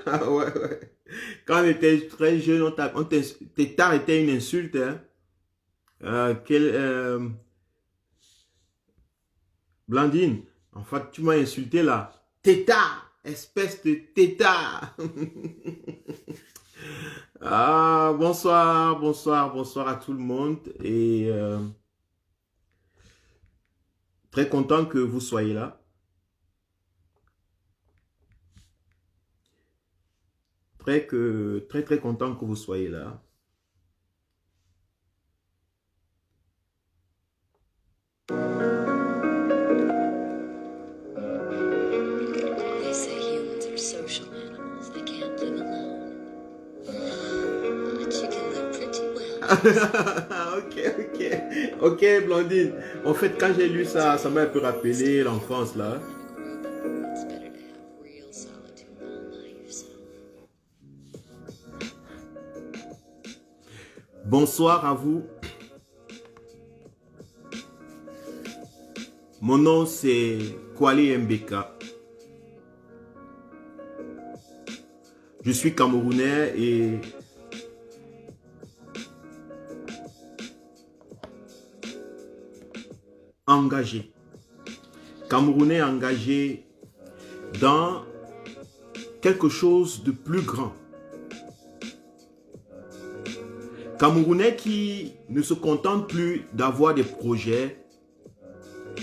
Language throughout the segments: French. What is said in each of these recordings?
Ah ouais, ouais. Quand on était très jeune, tétard était une insulte. Hein. Quelle, Blandine, en fait, tu m'as insulté là. Tétard, espèce de tétard. Ah, bonsoir, bonsoir, bonsoir à tout le monde. Et très content que vous soyez là. Très content que vous soyez là. They say humans are social animals. They can't live alone. But you can live pretty well. Ok, ok. Ok, Blondine. En fait, quand j'ai lu ça, ça m'a un peu rappelé l'enfance là. It's better to have real solitude all life, so. Bonsoir à vous. Mon nom c'est Kwali Mbeka. Je suis camerounais et engagé. Camerounais engagé dans quelque chose de plus grand. Camerounais qui ne se contente plus d'avoir des projets,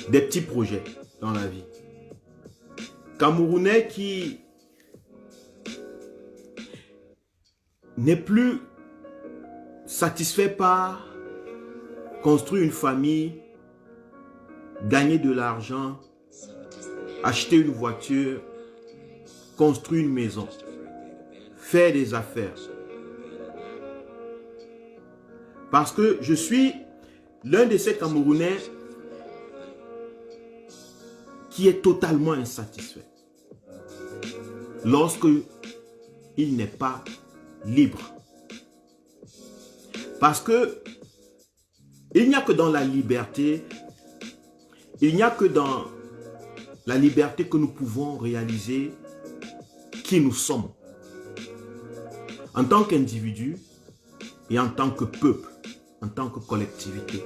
des petits projets dans la vie. Camerounais qui n'est plus satisfait par construire une famille, gagner de l'argent, acheter une voiture, construire une maison, faire des affaires. Parce que je suis l'un de ces Camerounais qui est totalement insatisfait lorsque il n'est pas libre. Parce que il n'y a que dans la liberté, il n'y a que dans la liberté que nous pouvons réaliser qui nous sommes. En tant qu'individu et en tant que peuple, en tant que collectivité.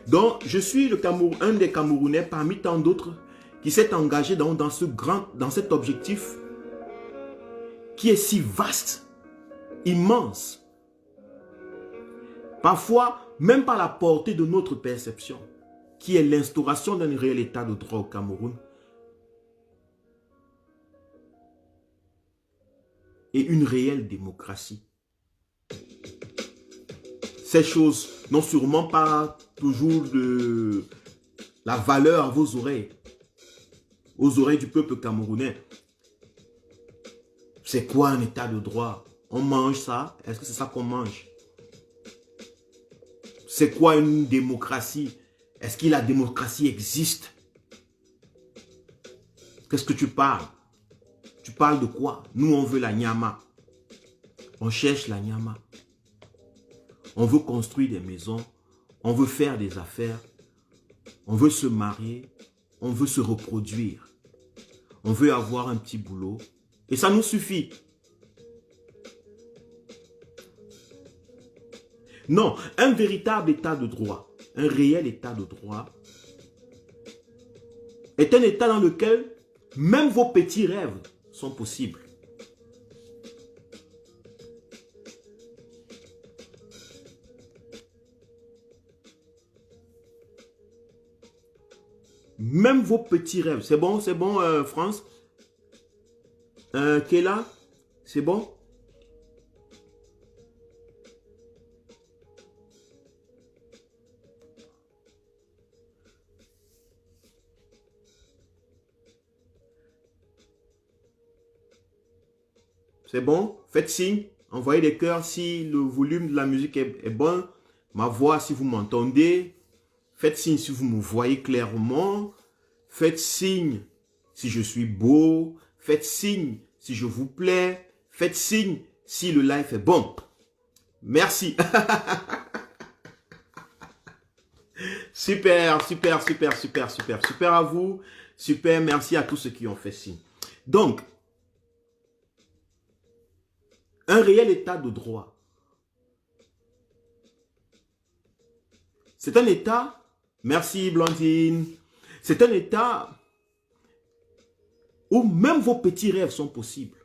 Donc, je suis un des Camerounais parmi tant d'autres qui s'est engagé dans cet objectif qui est si vaste, immense. Parfois, même par la portée de notre perception, qui est l'instauration d'un réel état de droit au Cameroun et une réelle démocratie. Ces choses n'ont sûrement pas toujours de la valeur à vos oreilles du peuple camerounais. C'est quoi un état de droit? On mange ça? Est-ce que c'est ça qu'on mange? C'est quoi une démocratie? Est-ce que la démocratie existe? Qu'est-ce que tu parles? Tu parles de quoi? Nous, on veut la nyama. On cherche la nyama. On veut construire des maisons. On veut faire des affaires. On veut se marier. On veut se reproduire. On veut avoir un petit boulot. Et ça nous suffit. Non, un véritable état de droit, un réel état de droit, est un état dans lequel même vos petits rêves sont possibles. Même vos petits rêves. C'est bon, France? Kéla? C'est bon? C'est bon? Faites signe. Envoyez des cœurs si le volume de la musique est bon. Ma voix si vous m'entendez. Faites signe si vous me voyez clairement. Faites signe si je suis beau. Faites signe si je vous plais. Faites signe si le live est bon. Merci. Super, super, super, super, super. Super à vous. Super, merci à tous ceux qui ont fait signe. Donc, un réel état de droit. C'est un état, merci Blandine, c'est un état où même vos petits rêves sont possibles.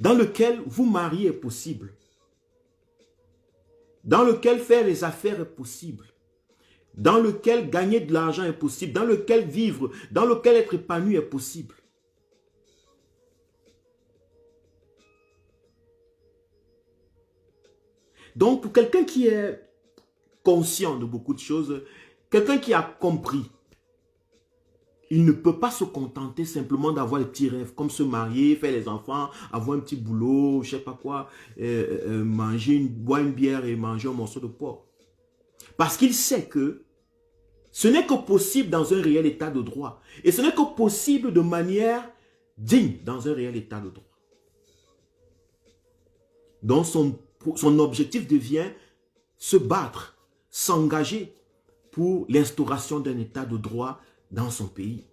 Dans lequel vous marier est possible. Dans lequel faire les affaires est possible. Dans lequel gagner de l'argent est possible. Dans lequel vivre, dans lequel être épanoui est possible. Donc, pour quelqu'un qui est conscient de beaucoup de choses, quelqu'un qui a compris, il ne peut pas se contenter simplement d'avoir des petits rêves, comme se marier, faire les enfants, avoir un petit boulot, je sais pas quoi, boire une bière et manger un morceau de porc. Parce qu'il sait que ce n'est que possible dans un réel état de droit. Et ce n'est que possible de manière digne dans un réel état de droit. Donc son objectif devient se battre, s'engager pour l'instauration d'un état de droit dans son pays.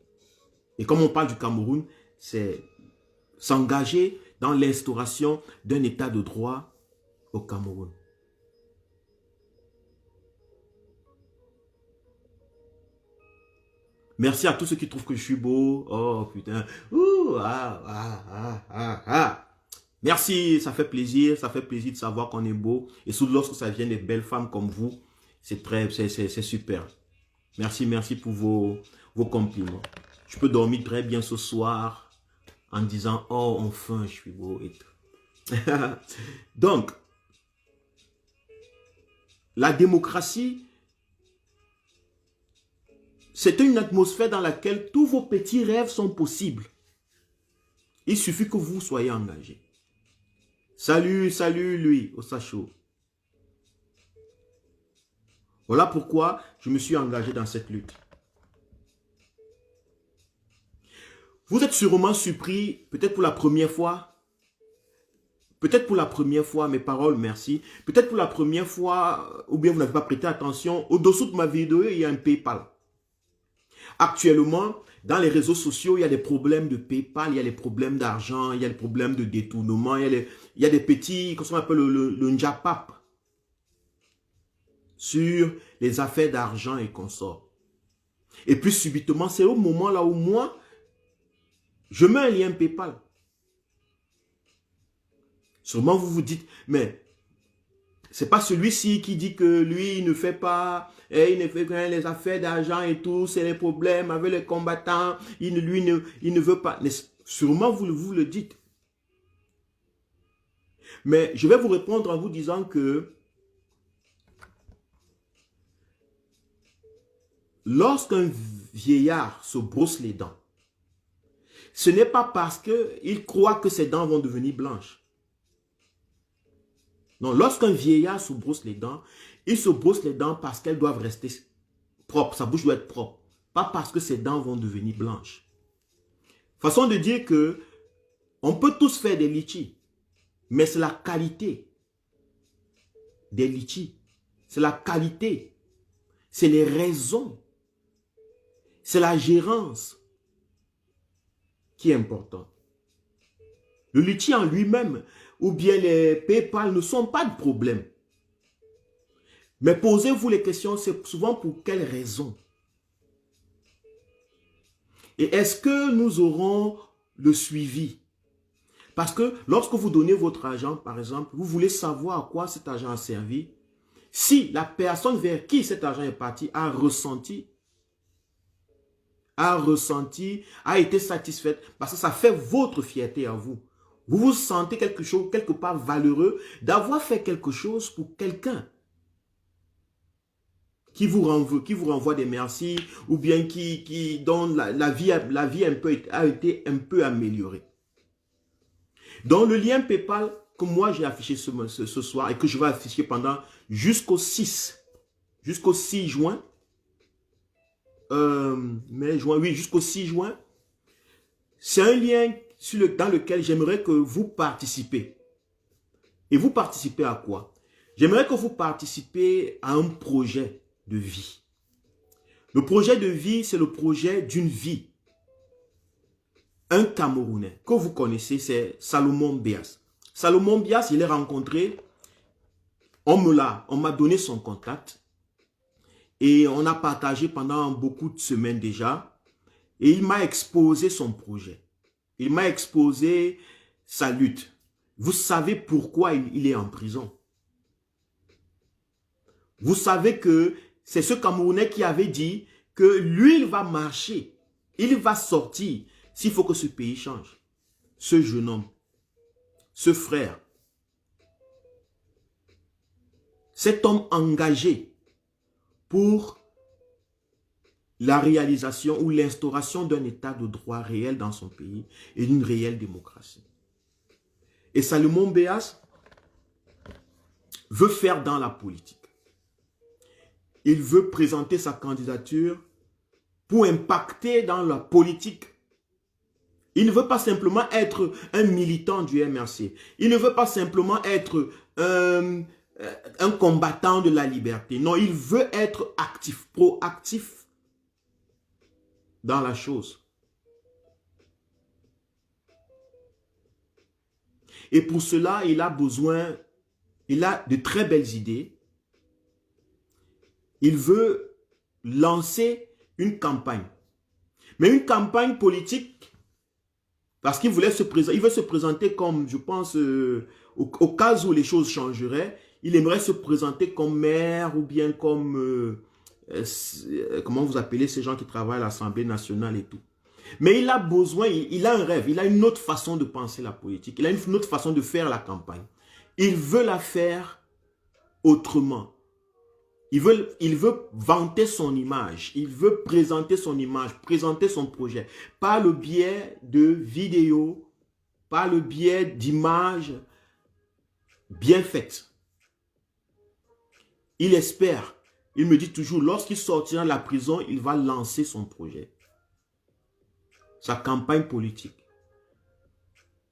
Et comme on parle du Cameroun, c'est s'engager dans l'instauration d'un état de droit au Cameroun. Merci à tous ceux qui trouvent que je suis beau. Oh putain. Ouh, Merci, ça fait plaisir de savoir qu'on est beau. Et surtout lorsque ça vient des belles femmes comme vous, c'est super. Merci, merci pour vos compliments. Je peux dormir très bien ce soir en disant, oh, enfin, je suis beau et tout. Donc, la démocratie, c'est une atmosphère dans laquelle tous vos petits rêves sont possibles. Il suffit que vous soyez engagés. Salut, salut, lui, au Sacho. Voilà pourquoi je me suis engagé dans cette lutte. Vous êtes sûrement surpris, peut-être pour la première fois. Peut-être pour la première fois, mes paroles, merci. Peut-être pour la première fois, ou bien vous n'avez pas prêté attention, au-dessous de ma vidéo, il y a un PayPal. Actuellement, dans les réseaux sociaux, il y a des problèmes de PayPal, il y a des problèmes d'argent, il y a des problèmes de détournement, il y a des petits, comment on appelle le njapap, sur les affaires d'argent et consorts. Et puis subitement, c'est au moment là où moi, je mets un lien PayPal. Sûrement vous vous dites, mais c'est pas celui-ci qui dit que lui, il ne fait pas, il ne fait rien les affaires d'argent et tout, c'est les problèmes avec les combattants, il ne veut pas. Sûrement vous le dites. Mais je vais vous répondre en vous disant que lorsqu'un vieillard se brosse les dents, ce n'est pas parce qu'il croit que ses dents vont devenir blanches. Non, lorsqu'un vieillard se brosse les dents, il se brosse les dents parce qu'elles doivent rester propres. Sa bouche doit être propre. Pas parce que ses dents vont devenir blanches. Façon de dire que on peut tous faire des litchis, mais c'est la qualité des litchis. C'est la qualité. C'est les raisons. C'est la gérance qui est importante. Le litchi en lui-même ou bien les PayPal ne sont pas de problème. Mais posez-vous les questions, c'est souvent pour quelles raisons? Et est-ce que nous aurons le suivi? Parce que lorsque vous donnez votre argent, par exemple, vous voulez savoir à quoi cet argent a servi. Si la personne vers qui cet argent est parti a ressenti, a été satisfaite, parce que ça fait votre fierté à vous. Vous vous sentez quelque part valeureux d'avoir fait quelque chose pour quelqu'un qui vous renvoie des merci ou bien dont la vie a été un peu améliorée. Donc le lien PayPal que moi j'ai affiché ce soir et que je vais afficher pendant jusqu'au 6 juin, jusqu'au 6 juin, c'est un lien dans lequel j'aimerais que vous participez. Et vous participez à quoi? J'aimerais que vous participez à un projet de vie. Le projet de vie, c'est le projet d'une vie. Un Camerounais que vous connaissez, c'est Salomon Bias. Salomon Bias, il est rencontré, on m'a donné son contact et on a partagé pendant beaucoup de semaines déjà et il m'a exposé son projet. Il m'a exposé sa lutte. Vous savez pourquoi il est en prison. Vous savez que c'est ce Camerounais qui avait dit que lui, il va marcher, il va sortir s'il faut que ce pays change. Ce jeune homme, ce frère, cet homme engagé pour la réalisation ou l'instauration d'un état de droit réel dans son pays et d'une réelle démocratie. Et Salomon Bias veut faire dans la politique. Il veut présenter sa candidature pour impacter dans la politique. Il ne veut pas simplement être un militant du MRC. Il ne veut pas simplement être un combattant de la liberté. Non, il veut être actif, proactif dans la chose. Et pour cela, il a de très belles idées. Il veut lancer une campagne. Mais une campagne politique, parce qu'il veut se présenter comme, je pense, au cas où les choses changeraient, il aimerait se présenter comme maire ou bien comme, comment vous appelez ces gens qui travaillent à l'Assemblée nationale et tout. Mais il a besoin, il a un rêve, il a une autre façon de penser la politique, il a une autre façon de faire la campagne. Il veut la faire autrement. Il veut vanter son image, il veut présenter son image, présenter son projet, par le biais de vidéos, par le biais d'images bien faites. Il espère, il me dit toujours, lorsqu'il sortira de la prison, il va lancer son projet. Sa campagne politique.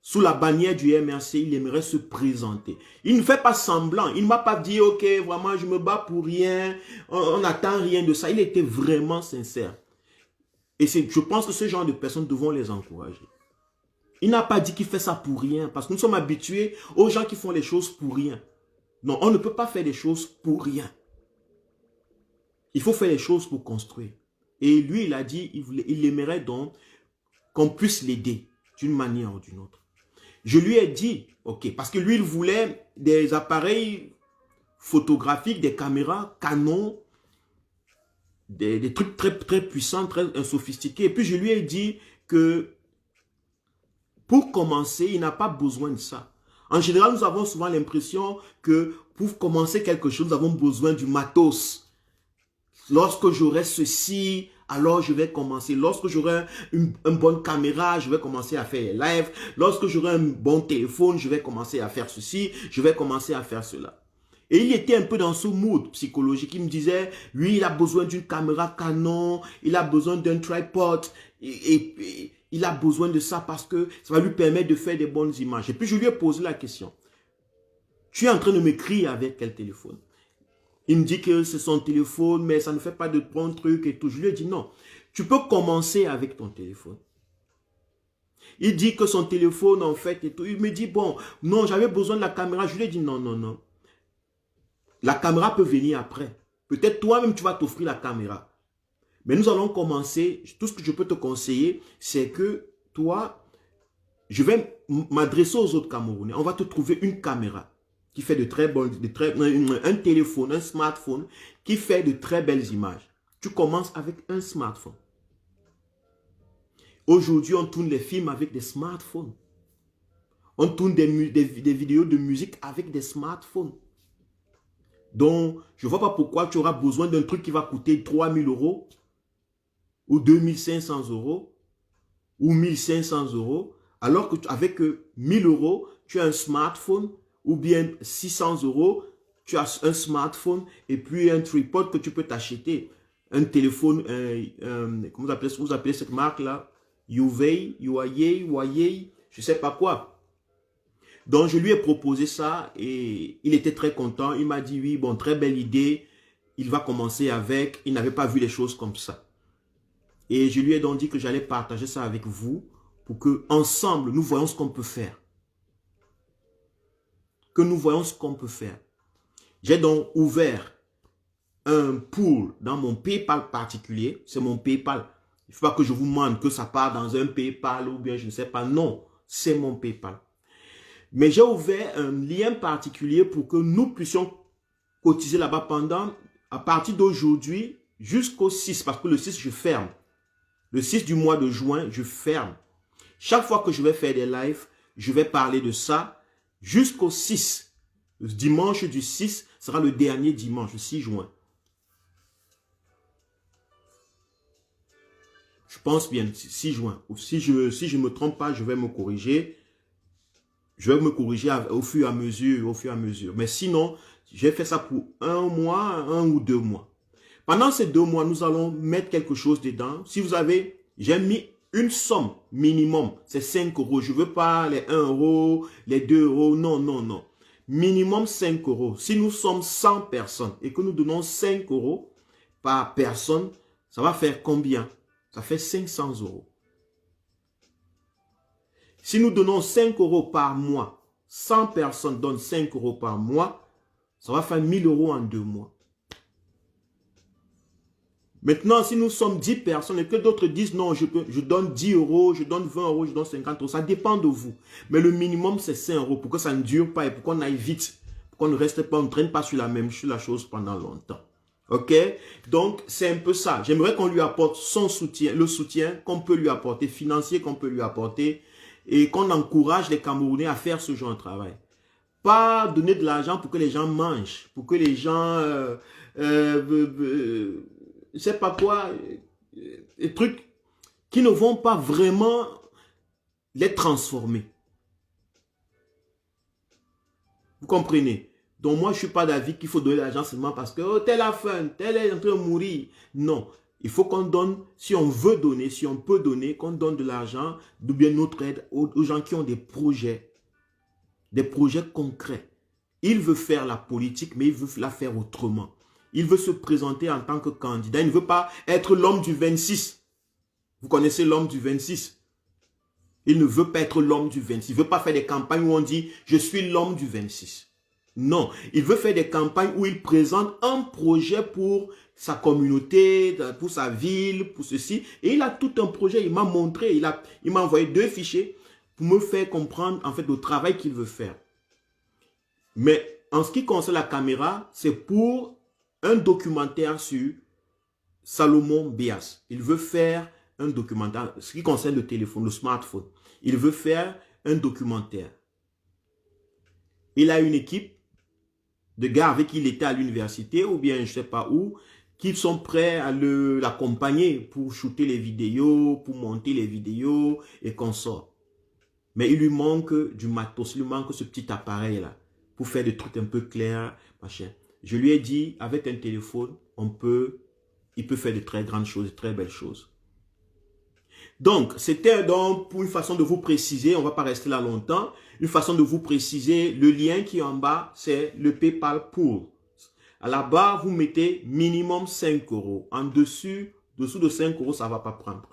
Sous la bannière du MRC, il aimerait se présenter. Il ne fait pas semblant. Il ne m'a pas dit, ok, vraiment, je me bats pour rien. On n'attend rien de ça. Il était vraiment sincère. Et je pense que ce genre de personnes devons les encourager. Il n'a pas dit qu'il fait ça pour rien. Parce que nous sommes habitués aux gens qui font les choses pour rien. Non, on ne peut pas faire des choses pour rien. Il faut faire les choses pour construire. Et lui, il a dit, il aimerait donc qu'on puisse l'aider d'une manière ou d'une autre. Je lui ai dit, ok, parce que lui, il voulait des appareils photographiques, des caméras, Canon, des trucs très, très puissants, très sophistiqués. Et puis, je lui ai dit que pour commencer, il n'a pas besoin de ça. En général, nous avons souvent l'impression que pour commencer quelque chose, nous avons besoin du matos. Lorsque j'aurai ceci, alors je vais commencer. Lorsque j'aurai une bonne caméra, je vais commencer à faire les lives. Lorsque j'aurai un bon téléphone, je vais commencer à faire ceci, je vais commencer à faire cela. Et il était un peu dans ce mood psychologique. Il me disait, lui, il a besoin d'une caméra Canon, il a besoin d'un tripod, et il a besoin de ça parce que ça va lui permettre de faire des bonnes images. Et puis je lui ai posé la question, tu es en train de m'écrire avec quel téléphone? Il me dit que c'est son téléphone, mais ça ne fait pas de bons trucs et tout. Je lui ai dit non, tu peux commencer avec ton téléphone. Il dit que son téléphone en fait et tout. Il me dit bon, non, j'avais besoin de la caméra. Je lui ai dit non, non, non. La caméra peut venir après. Peut-être toi-même tu vas t'offrir la caméra. Mais nous allons commencer. Tout ce que je peux te conseiller, c'est que toi, je vais m'adresser aux autres Camerounais. On va te trouver une caméra qui fait un téléphone, un smartphone, qui fait de très belles images. Tu commences avec un smartphone. Aujourd'hui, on tourne les films avec des smartphones. On tourne des vidéos de musique avec des smartphones. Donc, je ne vois pas pourquoi tu auras besoin d'un truc qui va coûter 3 000 € ou 2 500 € ou 1 500 €, alors qu'avec 1 000 €, tu as un smartphone ou bien 600 €, tu as un smartphone et puis un tripod que tu peux t'acheter. Un téléphone, comment vous appelez cette marque-là? Huawei, je ne sais pas quoi. Donc, je lui ai proposé ça et il était très content. Il m'a dit, oui, bon, très belle idée. Il va commencer avec. Il n'avait pas vu les choses comme ça. Et je lui ai donc dit que j'allais partager ça avec vous pour que ensemble nous voyons ce qu'on peut faire. Que nous voyons ce qu'on peut faire. J'ai donc ouvert un pool dans mon PayPal particulier. C'est mon PayPal. Il ne faut pas que je vous demande que ça part dans un PayPal ou bien je ne sais pas. Non, c'est mon PayPal. Mais j'ai ouvert un lien particulier pour que nous puissions cotiser là-bas pendant, à partir d'aujourd'hui, jusqu'au 6. Parce que le 6, je ferme. Le 6 du mois de juin, je ferme. Chaque fois que je vais faire des lives, je vais parler de ça jusqu'au 6. Le dimanche du 6 sera le dernier dimanche, le 6 juin. Je pense bien, 6 juin. Si je ne me trompe pas, je vais me corriger. Je vais me corriger au fur et à mesure. Mais sinon, j'ai fait ça pour 1 mois, 1 ou 2 mois. Pendant ces 2 mois, nous allons mettre quelque chose dedans. Si vous avez, j'ai mis une somme minimum, c'est 5 euros. Je ne veux pas les 1 euro, les 2 euros. Non, non, non. Minimum 5 euros. Si nous sommes 100 personnes et que nous donnons 5 euros par personne, ça va faire combien? Ça fait 500 euros. Si nous donnons 5 euros par mois, 100 personnes donnent 5 euros par mois, ça va faire 1000 euros en 2 mois. Maintenant, si nous sommes 10 personnes et que d'autres disent non, je donne 10 euros, je donne 20 euros, je donne 50 euros, ça dépend de vous. Mais le minimum, c'est 5 euros pour que ça ne dure pas et pour qu'on aille vite, pour qu'on ne reste pas, on ne traîne pas sur la chose pendant longtemps. Ok? Donc, c'est un peu ça. J'aimerais qu'on lui apporte son soutien, le soutien qu'on peut lui apporter, financier qu'on peut lui apporter, et qu'on encourage les Camerounais à faire ce genre de travail. Pas donner de l'argent pour que les gens mangent, pour que les gens, je sais pas quoi, des trucs qui ne vont pas vraiment les transformer. Vous comprenez? Donc moi, je ne suis pas d'avis qu'il faut donner de l'argent seulement parce que oh, tel a faim, tel est en train de mourir. Non. Il faut qu'on donne, si on veut donner, si on peut donner, qu'on donne de l'argent, ou bien notre aide aux gens qui ont des projets concrets. Il veut faire la politique, mais il veut la faire autrement. Il veut se présenter en tant que candidat. Il ne veut pas être l'homme du 26. Vous connaissez l'homme du 26? Il ne veut pas être l'homme du 26. Il ne veut pas faire des campagnes où on dit « je suis l'homme du 26 ». Non, il veut faire des campagnes où il présente un projet pour sa communauté, pour sa ville, pour ceci. Et il a tout un projet, il m'a montré, il m'a envoyé 2 fichiers pour me faire comprendre en fait le travail qu'il veut faire. Mais en ce qui concerne la caméra, c'est pour un documentaire sur Salomon Bias. Il veut faire un documentaire, ce qui concerne le téléphone, le smartphone. Il veut faire un documentaire. Il a une équipe de gars avec qui il était à l'université ou bien je ne sais pas où, qui sont prêts à l'accompagner pour shooter les vidéos, pour monter les vidéos et qu'on sort. Mais il lui manque du matos, il lui manque ce petit appareil-là pour faire des trucs un peu clairs, machin. Je lui ai dit, avec un téléphone, il peut faire de très grandes choses, de très belles choses. Donc, c'était donc pour une façon de vous préciser, on ne va pas rester là longtemps, une façon de vous préciser, le lien qui est en bas, c'est le PayPal Pool. À la barre, vous mettez minimum 5 euros. En dessous de 5 euros, ça ne va pas prendre.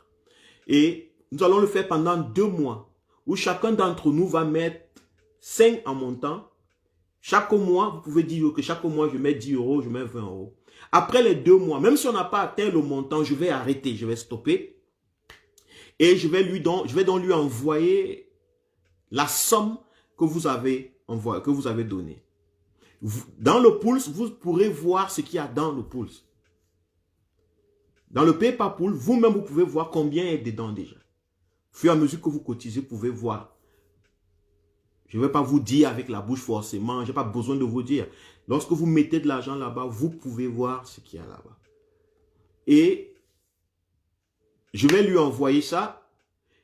Et nous allons le faire pendant 2 mois, où chacun d'entre nous va mettre 5 en montant. Chaque mois, vous pouvez dire que chaque mois, je mets 10 euros, je mets 20 euros. Après les 2 mois, même si on n'a pas atteint le montant, je vais arrêter, je vais stopper. Et je vais donc lui envoyer la somme que vous avez donnée. Dans le Pulse, vous pourrez voir ce qu'il y a dans le Pulse. Dans le PayPal Pool, vous-même, vous pouvez voir combien est dedans déjà. Au fur et à mesure que vous cotisez, vous pouvez voir. Je ne vais pas vous dire avec la bouche forcément, je n'ai pas besoin de vous dire. Lorsque vous mettez de l'argent là-bas, vous pouvez voir ce qu'il y a là-bas. Et je vais lui envoyer ça.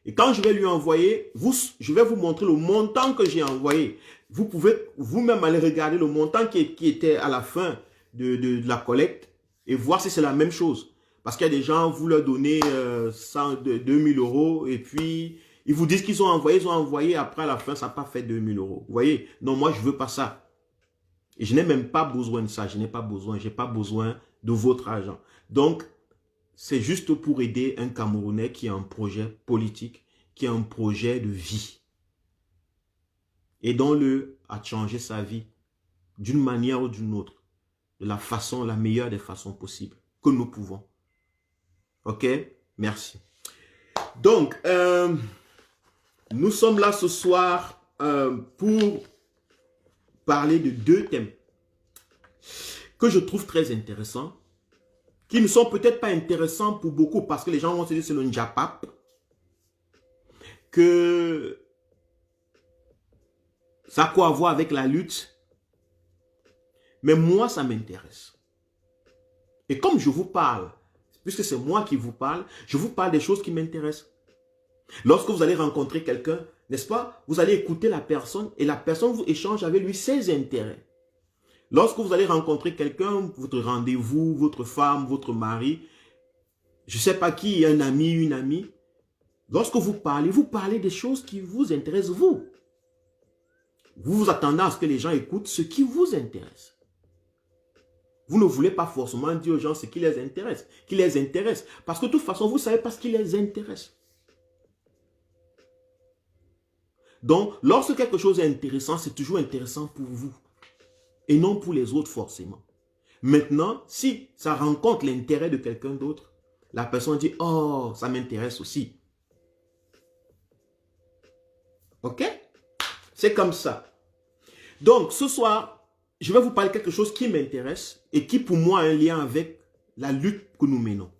Et quand je vais lui envoyer, je vais vous montrer le montant que j'ai envoyé. Vous pouvez vous-même aller regarder le montant qui était à la fin de la collecte et voir si c'est la même chose. Parce qu'il y a des gens, vous leur donnez 2000 euros et puis Ils vous disent qu'ils ont envoyé, après à la fin, ça n'a pas fait 2000 euros. Vous voyez? Non, moi, je ne veux pas ça. Et je n'ai même pas besoin de ça. Je n'ai pas besoin de votre argent. Donc, c'est juste pour aider un Camerounais qui a un projet politique, qui a un projet de vie. Aidons-le à changer sa vie d'une manière ou d'une autre, de la façon, la meilleure des façons possibles que nous pouvons. Ok? Merci. Donc, nous sommes là ce soir pour parler de deux thèmes que je trouve très intéressants, qui ne sont peut-être pas intéressants pour beaucoup parce que les gens vont se dire c'est le Njapap, que ça a quoi à voir avec la lutte, mais moi ça m'intéresse. Et comme je vous parle, puisque c'est moi qui vous parle, je vous parle des choses qui m'intéressent. Lorsque vous allez rencontrer quelqu'un, n'est-ce pas, vous allez écouter la personne et la personne vous échange avec lui ses intérêts. Lorsque vous allez rencontrer quelqu'un, votre rendez-vous, votre femme, votre mari, je ne sais pas qui, un ami, une amie, lorsque vous parlez des choses qui vous intéressent vous. Vous vous attendez à ce que les gens écoutent ce qui vous intéresse. Vous ne voulez pas forcément dire aux gens ce qui les intéresse. Parce que de toute façon, vous ne savez pas ce qui les intéresse. Donc, lorsque quelque chose est intéressant, c'est toujours intéressant pour vous. Et non pour les autres forcément. Maintenant, si ça rencontre l'intérêt de quelqu'un d'autre, la personne dit, oh, ça m'intéresse aussi. Ok? C'est comme ça. Donc, ce soir, je vais vous parler de quelque chose qui m'intéresse et qui pour moi a un lien avec la lutte que nous menons.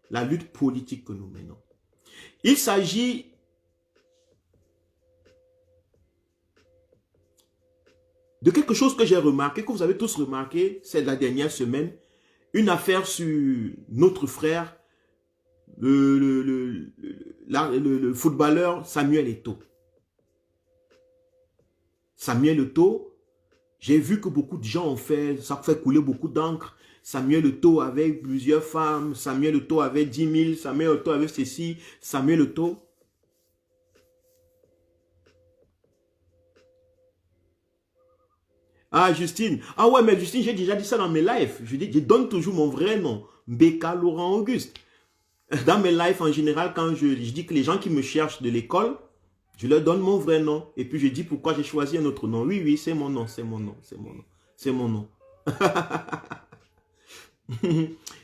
La lutte politique que nous menons. Il s'agit de quelque chose que j'ai remarqué, que vous avez tous remarqué, c'est la dernière semaine, une affaire sur notre frère, le footballeur Samuel Eto'o. Samuel Eto'o, j'ai vu que beaucoup de gens ça fait couler beaucoup d'encre. Samuel Eto'o avait plusieurs femmes, Samuel Eto'o avait 10 000, Samuel Eto'o avait ceci, Samuel Eto'o. Ah, Justine. Ah ouais, mais Justine, j'ai déjà dit ça dans mes lives. Je donne toujours mon vrai nom. Beka Laurent Auguste. Dans mes lives, en général, quand je dis que les gens qui me cherchent de l'école, je leur donne mon vrai nom. Et puis, je dis pourquoi j'ai choisi un autre nom. Oui, oui, c'est mon nom, c'est mon nom, c'est mon nom. C'est mon nom.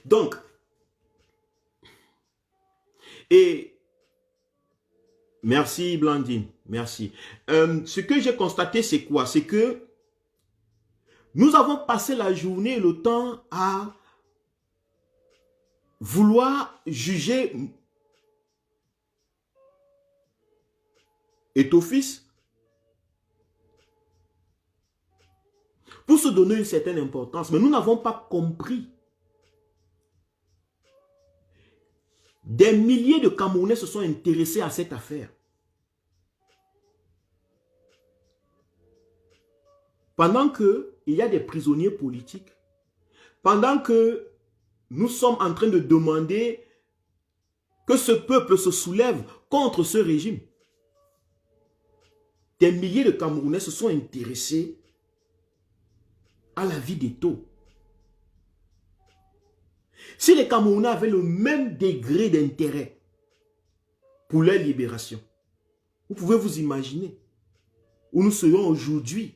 Donc, et merci Blandine, merci. Ce que j'ai constaté, c'est quoi? C'est que nous avons passé la journée et le temps à vouloir juger Eto'o fils pour se donner une certaine importance. Mais nous n'avons pas compris. Des milliers de Camerounais se sont intéressés à cette affaire. Pendant qu'il y a des prisonniers politiques, pendant que nous sommes en train de demander que ce peuple se soulève contre ce régime, des milliers de Camerounais se sont intéressés à la vie d'Eto'o. Si les Camerounais avaient le même degré d'intérêt pour leur libération, vous pouvez vous imaginer où nous serions aujourd'hui.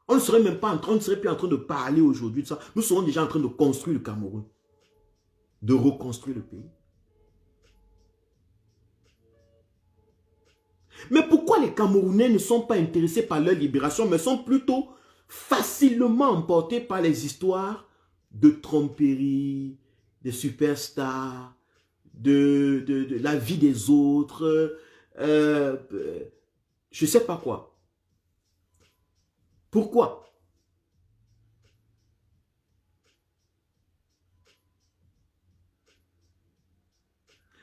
On ne serait même pas on ne serait plus en train de parler aujourd'hui de ça. Nous serons déjà en train de construire le Cameroun, de reconstruire le pays. Mais pourquoi les Camerounais ne sont pas intéressés par leur libération, mais sont plutôt facilement emportés par les histoires de tromperie, des superstars, de la vie des autres, je ne sais pas quoi. Pourquoi?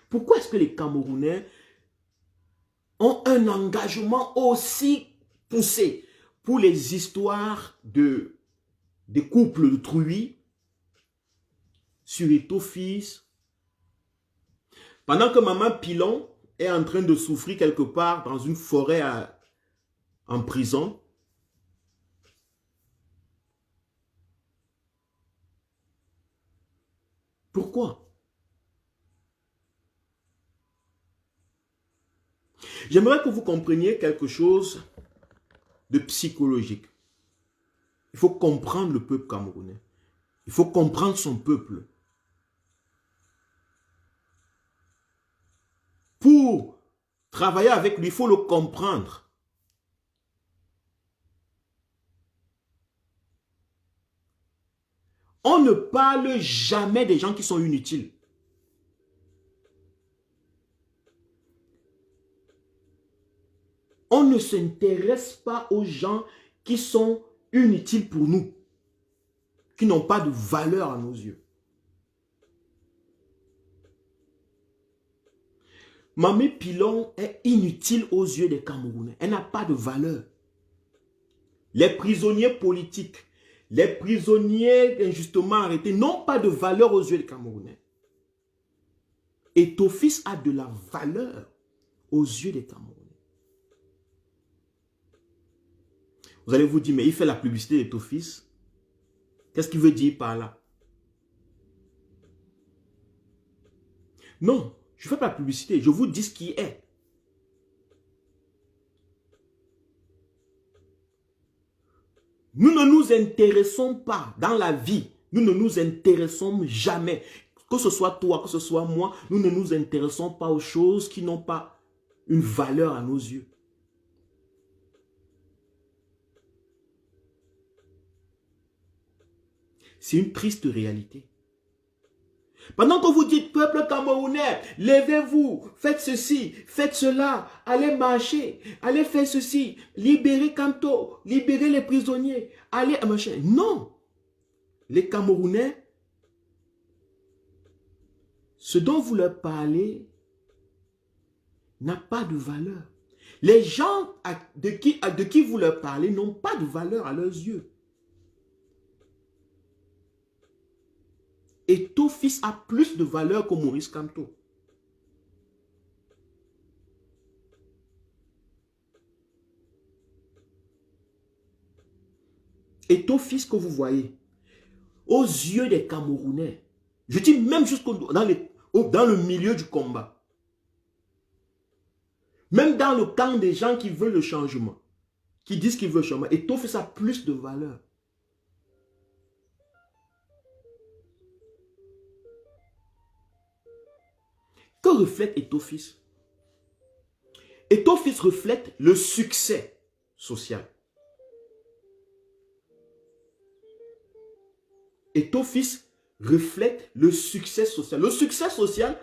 Pourquoi est-ce que les Camerounais ont un engagement aussi poussé pour les histoires des couples de truies sur Eto'o fils, pendant que maman Pilon est en train de souffrir quelque part dans une forêt en prison. Pourquoi? J'aimerais que vous compreniez quelque chose de psychologique. Il faut comprendre le peuple camerounais. Il faut comprendre son peuple. Pour travailler avec lui, il faut le comprendre. On ne parle jamais des gens qui sont inutiles. On ne s'intéresse pas aux gens qui sont inutiles pour nous, qui n'ont pas de valeur à nos yeux. Mamie Pilon est inutile aux yeux des Camerounais. Elle n'a pas de valeur. Les prisonniers politiques, les prisonniers injustement arrêtés n'ont pas de valeur aux yeux des Camerounais. Et ton fils a de la valeur aux yeux des Camerounais. Vous allez vous dire, mais il fait la publicité de ton fils. Qu'est-ce qu'il veut dire par là? Non, je ne fais pas la publicité, je vous dis ce qui est. Nous ne nous intéressons pas dans la vie. Nous ne nous intéressons jamais. Que ce soit toi, que ce soit moi, nous ne nous intéressons pas aux choses qui n'ont pas une valeur à nos yeux. C'est une triste réalité. Pendant que vous dites, peuple camerounais, levez-vous, faites ceci, faites cela, allez marcher, allez faire ceci, libérez Kanto, libérez les prisonniers, allez marcher. Non! Les Camerounais, ce dont vous leur parlez n'a pas de valeur. Les gens de qui vous leur parlez n'ont pas de valeur à leurs yeux. Et ton fils a plus de valeur que Maurice Kamto. Et ton fils que vous voyez, aux yeux des Camerounais, je dis même jusqu'au dans le milieu du combat, même dans le camp des gens qui veulent le changement, qui disent qu'ils veulent le changement, et ton fils a plus de valeur. Que reflète Etophis? Etophis reflète le succès social. Etophis reflète le succès social. Le succès social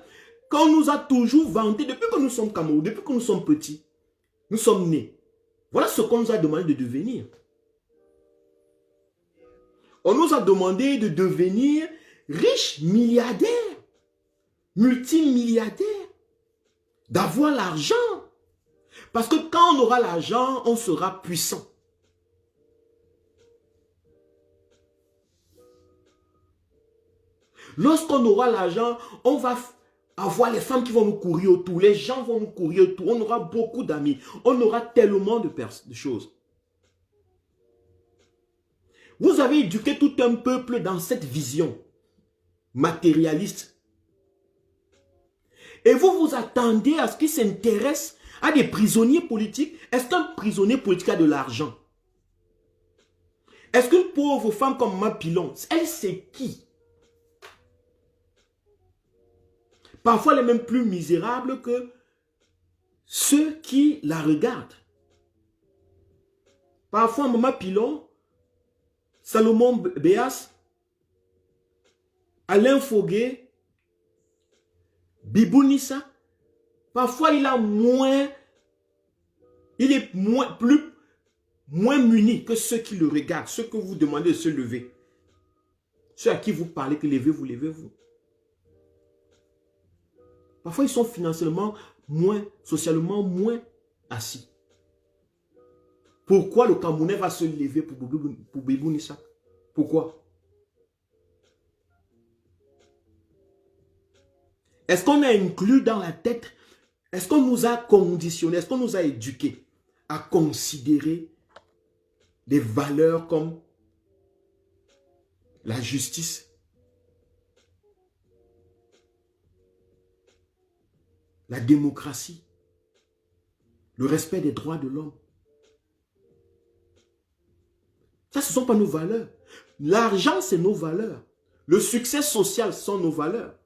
qu'on nous a toujours vanté depuis que nous sommes Camerounais, depuis que nous sommes petits. Nous sommes nés. Voilà ce qu'on nous a demandé de devenir. On nous a demandé de devenir riches, milliardaires, multimilliardaires, d'avoir l'argent. Parce que quand on aura l'argent, on sera puissant. Lorsqu'on aura l'argent, on va avoir les femmes qui vont nous courir autour, les gens vont nous courir autour, on aura beaucoup d'amis, on aura tellement de choses. Vous avez éduqué tout un peuple dans cette vision matérialiste. Et vous vous attendez à ce qu'ils s'intéressent à des prisonniers politiques. Est-ce qu'un prisonnier politique a de l'argent? Est-ce qu'une pauvre femme comme Maman Pilon, elle c'est qui? Parfois, elle est même plus misérable que ceux qui la regardent. Parfois, Maman Pilon, Salomon Béas, Alain Foguet, Bibou Nissa, parfois il est moins muni que ceux qui le regardent, ceux que vous demandez de se lever. Ceux à qui vous parlez que levez-vous, levez-vous. Parfois, ils sont financièrement socialement moins assis. Pourquoi le Camerounais va se lever pour Bibou Nissa? Pourquoi? Est-ce qu'on a inclus dans la tête Est-ce qu'on nous a conditionnés, est-ce qu'on nous a éduqués à considérer des valeurs comme la justice, la démocratie, le respect des droits de l'homme? Ça, ce ne sont pas nos valeurs. L'argent, c'est nos valeurs. Le succès social sont nos valeurs.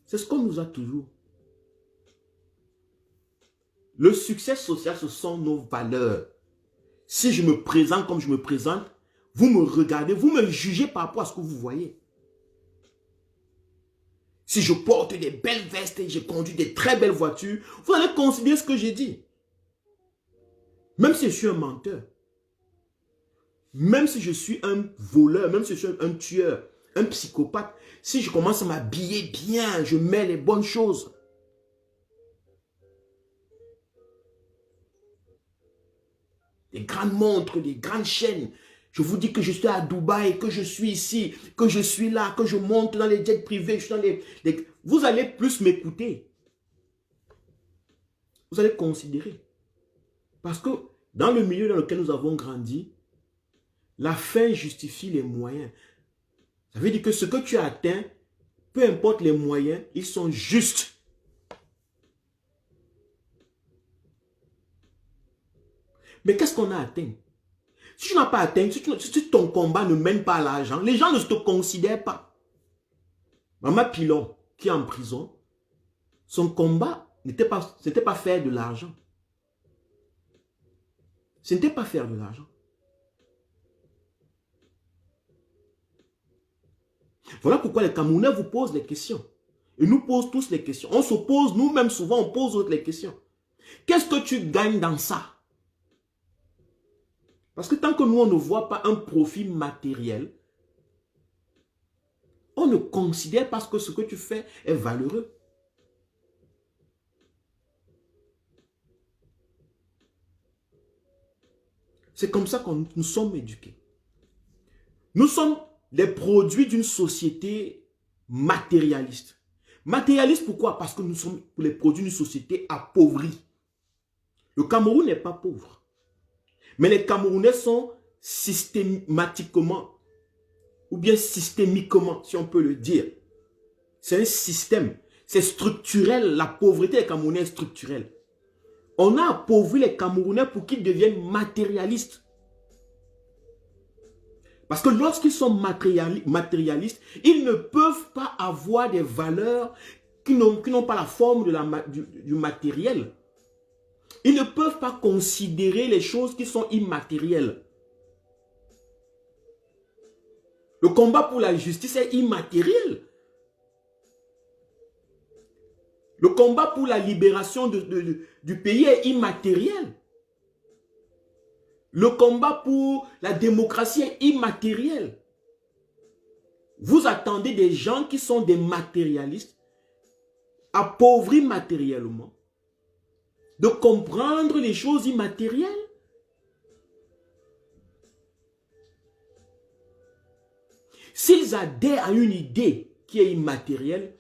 C'est ce qu'on nous a toujours. Le succès social, ce sont nos valeurs. Si je me présente comme je me présente, vous me regardez, vous me jugez par rapport à ce que vous voyez. Si je porte des belles vestes et je conduis des très belles voitures, vous allez considérer ce que j'ai dit. Même si je suis un menteur, même si je suis un voleur, même si je suis un tueur, un psychopathe, si je commence à m'habiller bien, je mets les bonnes choses. Des grandes montres, des grandes chaînes. Je vous dis que je suis à Dubaï, que je suis ici, que je suis là, que je monte dans les jets privés, je suis dans les... Vous allez plus m'écouter. Vous allez considérer. Parce que dans le milieu dans lequel nous avons grandi, la fin justifie les moyens. Ça veut dire que ce que tu as atteint, peu importe les moyens, ils sont justes. Mais qu'est-ce qu'on a atteint? Si tu n'as pas atteint, si ton combat ne mène pas à l'argent, les gens ne te considèrent pas. Maman Pilon, qui est en prison, son combat n'était pas faire de l'argent. Ce n'était pas faire de l'argent. Voilà pourquoi les Camerounais vous posent des questions. Ils nous posent tous les questions. On se pose nous-mêmes souvent, on pose autres les questions. Qu'est-ce que tu gagnes dans ça? Parce que tant que nous, on ne voit pas un profit matériel, on ne considère pas que ce que tu fais est valeureux. C'est comme ça que nous sommes éduqués. Nous sommes les produits d'une société matérialiste. Matérialiste pourquoi? Parce que nous sommes les produits d'une société appauvrie. Le Cameroun n'est pas pauvre. Mais les Camerounais sont systématiquement, ou bien systémiquement, si on peut le dire. C'est un système. C'est structurel. La pauvreté des Camerounais est structurelle. On a appauvri les Camerounais pour qu'ils deviennent matérialistes. Parce que lorsqu'ils sont matérialistes, ils ne peuvent pas avoir des valeurs qui n'ont pas la forme du matériel. Ils ne peuvent pas considérer les choses qui sont immatérielles. Le combat pour la justice est immatériel. Le combat pour la libération du pays est immatériel. Le combat pour la démocratie est immatériel. Vous attendez des gens qui sont des matérialistes, appauvris matériellement, de comprendre les choses immatérielles. S'ils adhèrent à une idée qui est immatérielle,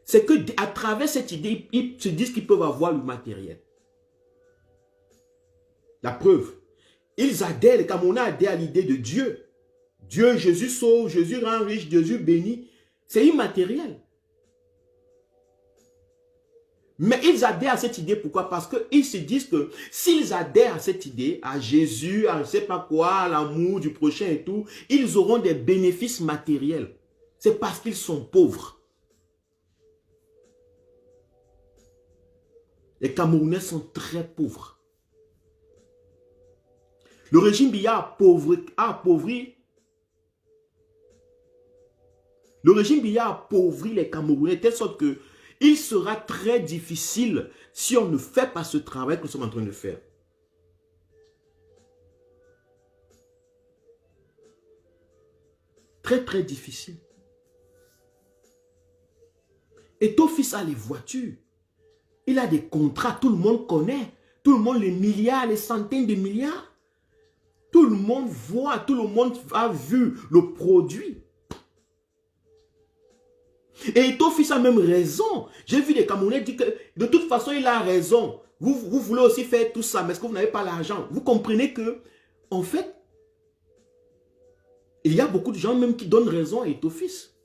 c'est qu'à travers cette idée, ils se disent qu'ils peuvent avoir le matériel. La preuve, ils adhèrent, les Camerounais adhèrent à l'idée de Dieu. Dieu, Jésus sauve, Jésus rend riche, Jésus bénit. C'est immatériel. Mais ils adhèrent à cette idée, pourquoi? Parce qu'ils se disent que s'ils adhèrent à cette idée, à Jésus, à je ne sais pas quoi, à l'amour du prochain et tout, ils auront des bénéfices matériels. C'est parce qu'ils sont pauvres. Les Camerounais sont très pauvres. Le régime Biya a appauvri les Camerounais de telle sorte que il sera très difficile si on ne fait pas ce travail que nous sommes en train de faire. Très très difficile. Et ton fils a les voitures. Il a des contrats, tout le monde connaît. Tout le monde les milliards, les centaines de milliards. Tout Tout le monde voit, tout le monde a vu le produit. Et Eto'o-Fils a même raison. J'ai vu des Camerounais dire que de toute façon, il a raison. Vous voulez aussi faire tout ça, mais est-ce que vous n'avez pas l'argent? Vous comprenez que, en fait, il y a beaucoup de gens même qui donnent raison à Eto'o-Fils.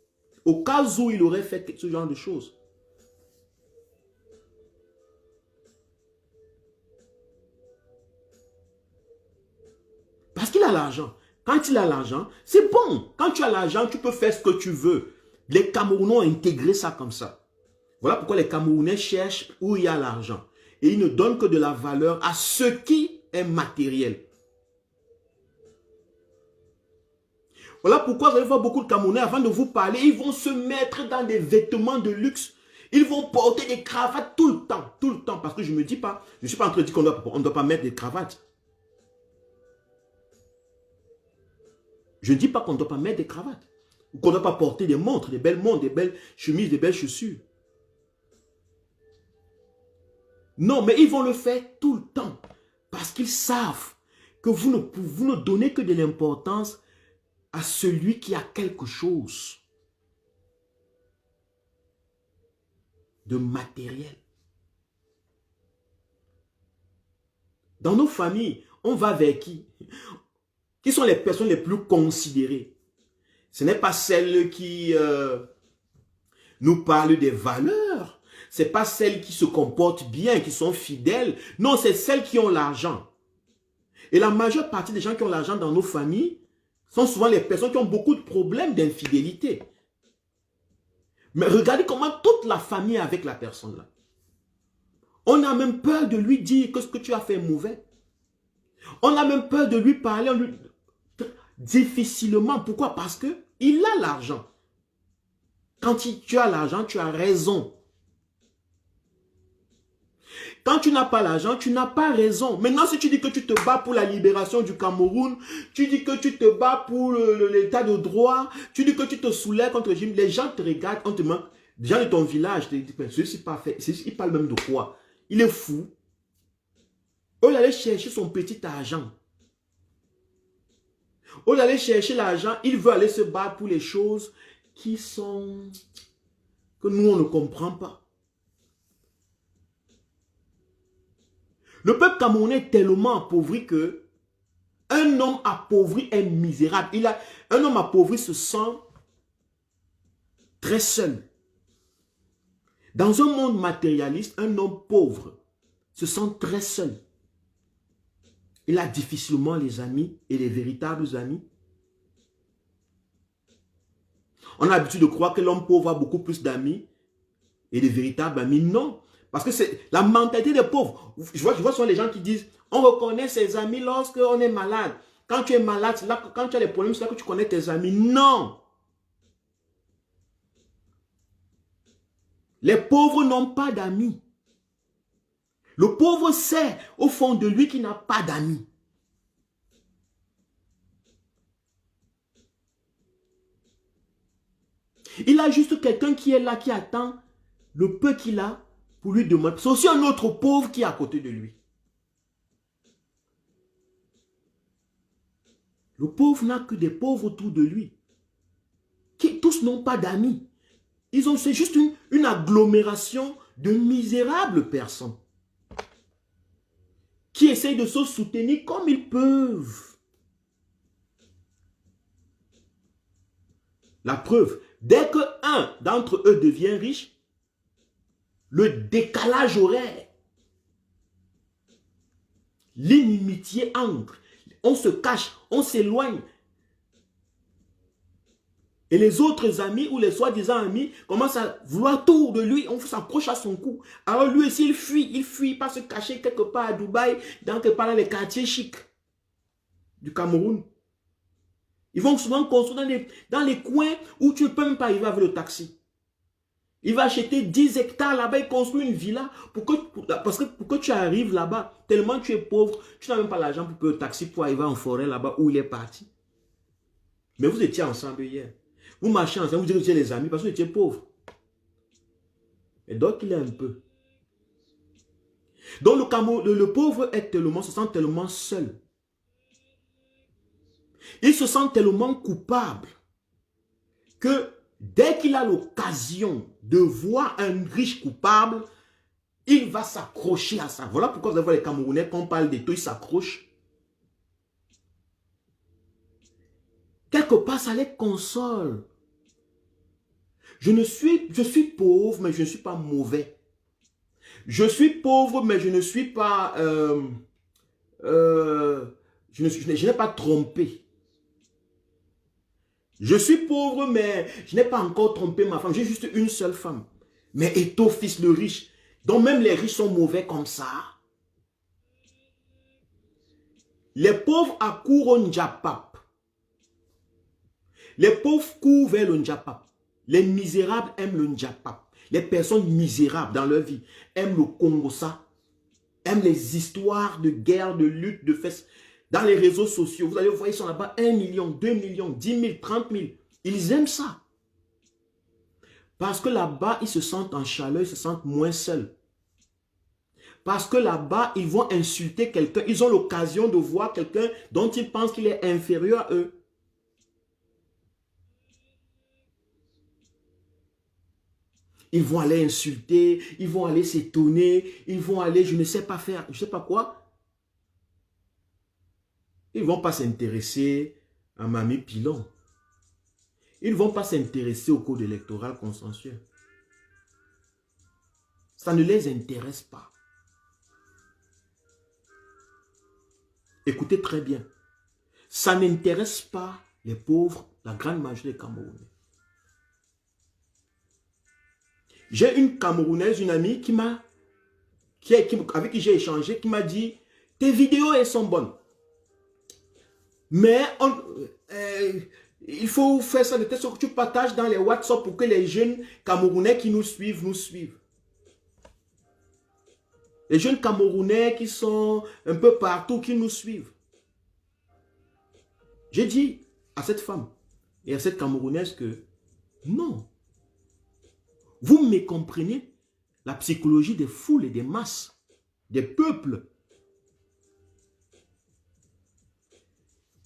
Au cas où il aurait fait ce genre de choses. Parce qu'il a l'argent. Quand il a l'argent, c'est bon. Quand tu as l'argent, tu peux faire ce que tu veux. Les Camerounais ont intégré ça comme ça. Voilà pourquoi les Camerounais cherchent où il y a l'argent. Et ils ne donnent que de la valeur à ce qui est matériel. Voilà pourquoi vous allez voir beaucoup de Camerounais, avant de vous parler, ils vont se mettre dans des vêtements de luxe. Ils vont porter des cravates tout le temps. Tout le temps. Parce que je ne me dis pas, je ne suis pas en train de dire qu'on ne doit pas mettre des cravates. Je ne dis pas qu'on ne doit pas mettre des cravates. Ou qu'on ne doit pas porter des montres, des belles montres, des belles chemises, des belles chaussures. Non, mais ils vont le faire tout le temps. Parce qu'ils savent que vous ne donnez que de l'importance à celui qui a quelque chose de matériel. Dans nos familles, on va vers qui? Qui sont les personnes les plus considérées? Ce n'est pas celles qui nous parlent des valeurs. Ce n'est pas celles qui se comportent bien, qui sont fidèles. Non, c'est celles qui ont l'argent. Et la majeure partie des gens qui ont l'argent dans nos familles sont souvent les personnes qui ont beaucoup de problèmes d'infidélité. Mais regardez comment toute la famille est avec la personne là. On a même peur de lui dire que ce que tu as fait est mauvais. On a même peur de lui parler difficilement. Pourquoi? Parce qu'il a l'argent. Quand tu as l'argent, tu as raison. Quand tu n'as pas l'argent, tu n'as pas raison. Maintenant, si tu dis que tu te bats pour la libération du Cameroun, tu dis que tu te bats pour l'état de droit, tu dis que tu te soulèves contre le régime, les gens te regardent, on te demande, les gens de ton village te disent, ceci pas fait, il parle même de quoi? Il est fou. Eux, il allait chercher son petit argent. Eux, il allait chercher l'argent, il veut aller se battre pour les choses qui sont, que nous, on ne comprend pas. Le peuple camerounais est tellement appauvri que un homme appauvri est misérable. Un homme appauvri se sent très seul. Dans un monde matérialiste, un homme pauvre se sent très seul. Il a difficilement les amis et les véritables amis. On a l'habitude de croire que l'homme pauvre a beaucoup plus d'amis et de véritables amis. Non. Parce que c'est la mentalité des pauvres. Je vois souvent les gens qui disent, on reconnaît ses amis lorsqu'on est malade. Quand tu es malade, là, quand tu as des problèmes, c'est là que tu connais tes amis. Non. Les pauvres n'ont pas d'amis. Le pauvre sait au fond de lui qu'il n'a pas d'amis. Il a juste quelqu'un qui est là, qui attend le peu qu'il a pour lui demander. C'est aussi un autre pauvre qui est à côté de lui. Le pauvre n'a que des pauvres autour de lui. Qui tous n'ont pas d'amis. C'est juste une agglomération de misérables personnes. Qui essayent de se soutenir comme ils peuvent. La preuve, dès qu'un d'entre eux devient riche, le décalage horaire, l'inimitié entre, on se cache, on s'éloigne. Et les autres amis ou les soi-disant amis commencent à vouloir tout de lui, on s'approche à son cou. Alors lui aussi il fuit, pas se cacher quelque part à Dubaï, quelque part dans les quartiers chics du Cameroun. Ils vont souvent construire dans les coins où tu ne peux même pas arriver avec le taxi. Il va acheter 10 hectares là-bas et construire une villa pour que tu arrives là-bas. Tellement tu es pauvre, tu n'as même pas l'argent pour payer le taxi pour arriver en forêt là-bas où il est parti. Mais vous étiez ensemble hier. Vous marchez ensemble, vous dites que vous étiez les amis parce que vous étiez pauvres. Et donc il est un peu. Donc le pauvre est tellement, se sent tellement seul. Il se sent tellement coupable que dès qu'il a l'occasion de voir un riche coupable, il va s'accrocher à ça. Voilà pourquoi vous allez voir les Camerounais, quand on parle des taux, ils s'accrochent. Quelque part, ça les console. Je suis pauvre, mais je ne suis pas mauvais. Je suis pauvre, mais je ne suis pas... je n'ai pas trompé. Je suis pauvre, mais je n'ai pas encore trompé ma femme. J'ai juste une seule femme. Mais Eto, fils le riche, dont même les riches sont mauvais comme ça. Les pauvres accourent au Ndjapap. Les pauvres courent vers le Ndjapap. Les misérables aiment le Ndjapap. Les personnes misérables dans leur vie aiment le Congossa, aiment les histoires de guerre, de lutte, de fesses. Dans les réseaux sociaux, vous allez voir, ils sont là-bas 1 million, 2 millions, 10 000, 30 000. Ils aiment ça. Parce que là-bas, ils se sentent en chaleur, ils se sentent moins seuls. Parce que là-bas, ils vont insulter quelqu'un. Ils ont l'occasion de voir quelqu'un dont ils pensent qu'il est inférieur à eux. Ils vont aller insulter, ils vont aller s'étonner, ils vont aller, je ne sais pas faire, je ne sais pas quoi. Ils ne vont pas s'intéresser à Mamie Pilon. Ils ne vont pas s'intéresser au code électoral consensuel. Ça ne les intéresse pas. Écoutez très bien. Ça n'intéresse pas les pauvres, la grande majorité des Camerounais. J'ai une Camerounaise, une amie avec qui j'ai échangé, qui m'a dit, tes vidéos, elles sont bonnes. Mais il faut faire ça de telle sorte que tu partages dans les WhatsApp pour que les jeunes Camerounais qui nous suivent, nous suivent. Les jeunes Camerounais qui sont un peu partout, qui nous suivent. J'ai dit à cette femme et à cette Camerounaise que non. Vous me comprenez la psychologie des foules et des masses, des peuples.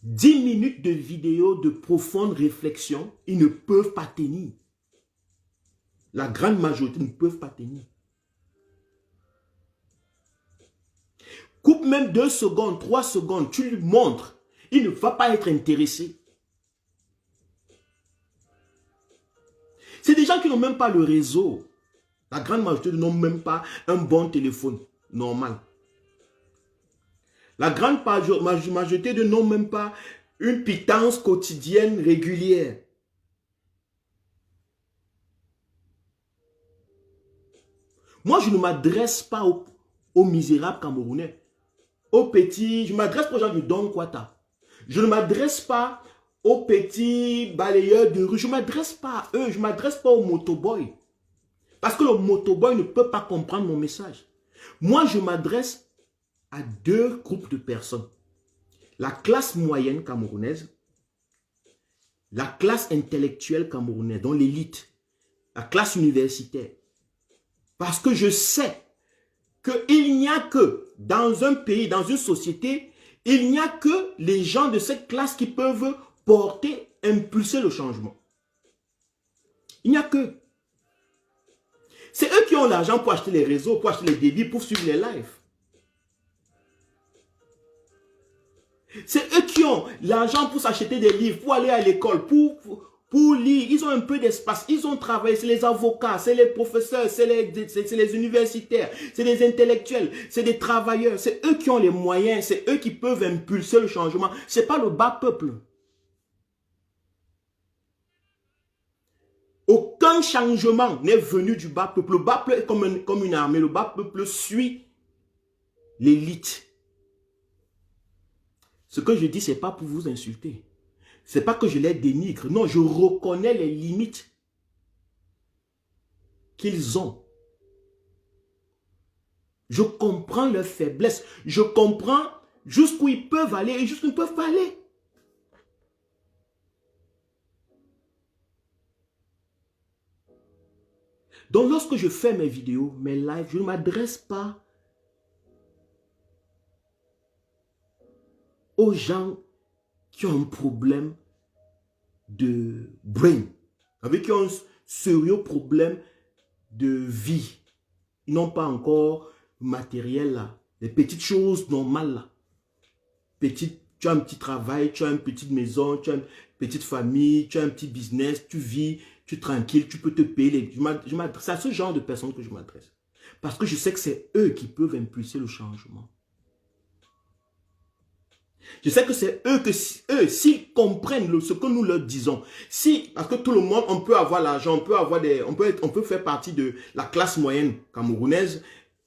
10 minutes de vidéo de profonde réflexion, ils ne peuvent pas tenir. La grande majorité ne peuvent pas tenir. Coupe même 2 secondes, 3 secondes, tu lui montres, il ne va pas être intéressé. C'est des gens qui n'ont même pas le réseau. La grande majorité n'ont même pas un bon téléphone normal. La grande majorité n'ont même pas une pitance quotidienne régulière. Moi, je ne m'adresse pas aux misérables Camerounais. Aux petits, je m'adresse pas aux gens du Don Kwata. Je ne m'adresse pas aux petits balayeurs de rue. Je ne m'adresse pas à eux. Je ne m'adresse pas aux motoboys. Parce que le motoboy ne peut pas comprendre mon message. Moi, je m'adresse à 2 groupes de personnes. La classe moyenne camerounaise, la classe intellectuelle camerounaise, dont l'élite, la classe universitaire. Parce que je sais qu'il n'y a que dans un pays, dans une société, il n'y a que les gens de cette classe qui peuvent porter, impulser le changement. Il n'y a que. C'est eux qui ont l'argent pour acheter les réseaux, pour acheter les débits, pour suivre les lives. C'est eux qui ont l'argent pour s'acheter des livres, pour aller à l'école, pour lire. Ils ont un peu d'espace. Ils ont travaillé. C'est les avocats, c'est les professeurs, c'est les universitaires, c'est les intellectuels, c'est des travailleurs. C'est eux qui ont les moyens. C'est eux qui peuvent impulser le changement. Ce n'est pas le bas peuple. Aucun changement n'est venu du bas peuple. Le bas peuple est comme une armée. Le bas peuple suit l'élite. Ce que je dis, ce n'est pas pour vous insulter. Ce n'est pas que je les dénigre. Non, je reconnais les limites qu'ils ont. Je comprends leurs faiblesses. Je comprends jusqu'où ils peuvent aller et jusqu'où ils ne peuvent pas aller. Donc, lorsque je fais mes vidéos, mes lives, je ne m'adresse pas aux gens qui ont un problème de brain, avec qui ont un sérieux problème de vie. Ils n'ont pas encore le matériel là, les petites choses normales là. Tu as un petit travail, tu as une petite maison, tu as une petite famille, tu as un petit business, tu vis, tu es tranquille, tu peux te payer. Je m'adresse à ce genre de personnes que je m'adresse. Parce que je sais que c'est eux qui peuvent impulser le changement. Je sais que c'est eux, s'ils comprennent ce que nous leur disons, parce que tout le monde, on peut avoir l'argent, on peut faire partie de la classe moyenne camerounaise,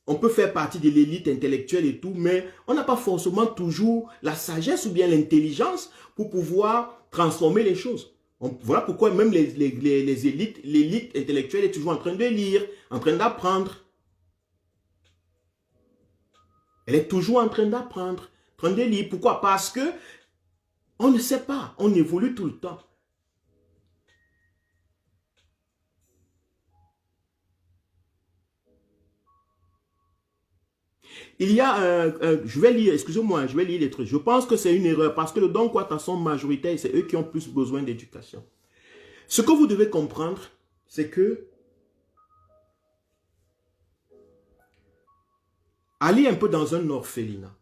on peut faire partie de l'élite intellectuelle et tout, mais on n'a pas forcément toujours la sagesse ou bien l'intelligence pour pouvoir transformer les choses. Voilà pourquoi même l'élite intellectuelle est toujours en train de lire, en train d'apprendre. Elle est toujours en train d'apprendre, en train de lire. Pourquoi? Parce que on ne sait pas, on évolue tout le temps. Il y a, je vais lire, excusez-moi, je vais lire les trucs. Je pense que c'est une erreur parce que le don quata sont majoritaires, c'est eux qui ont plus besoin d'éducation. Ce que vous devez comprendre, c'est que allez un peu dans un orphelinat.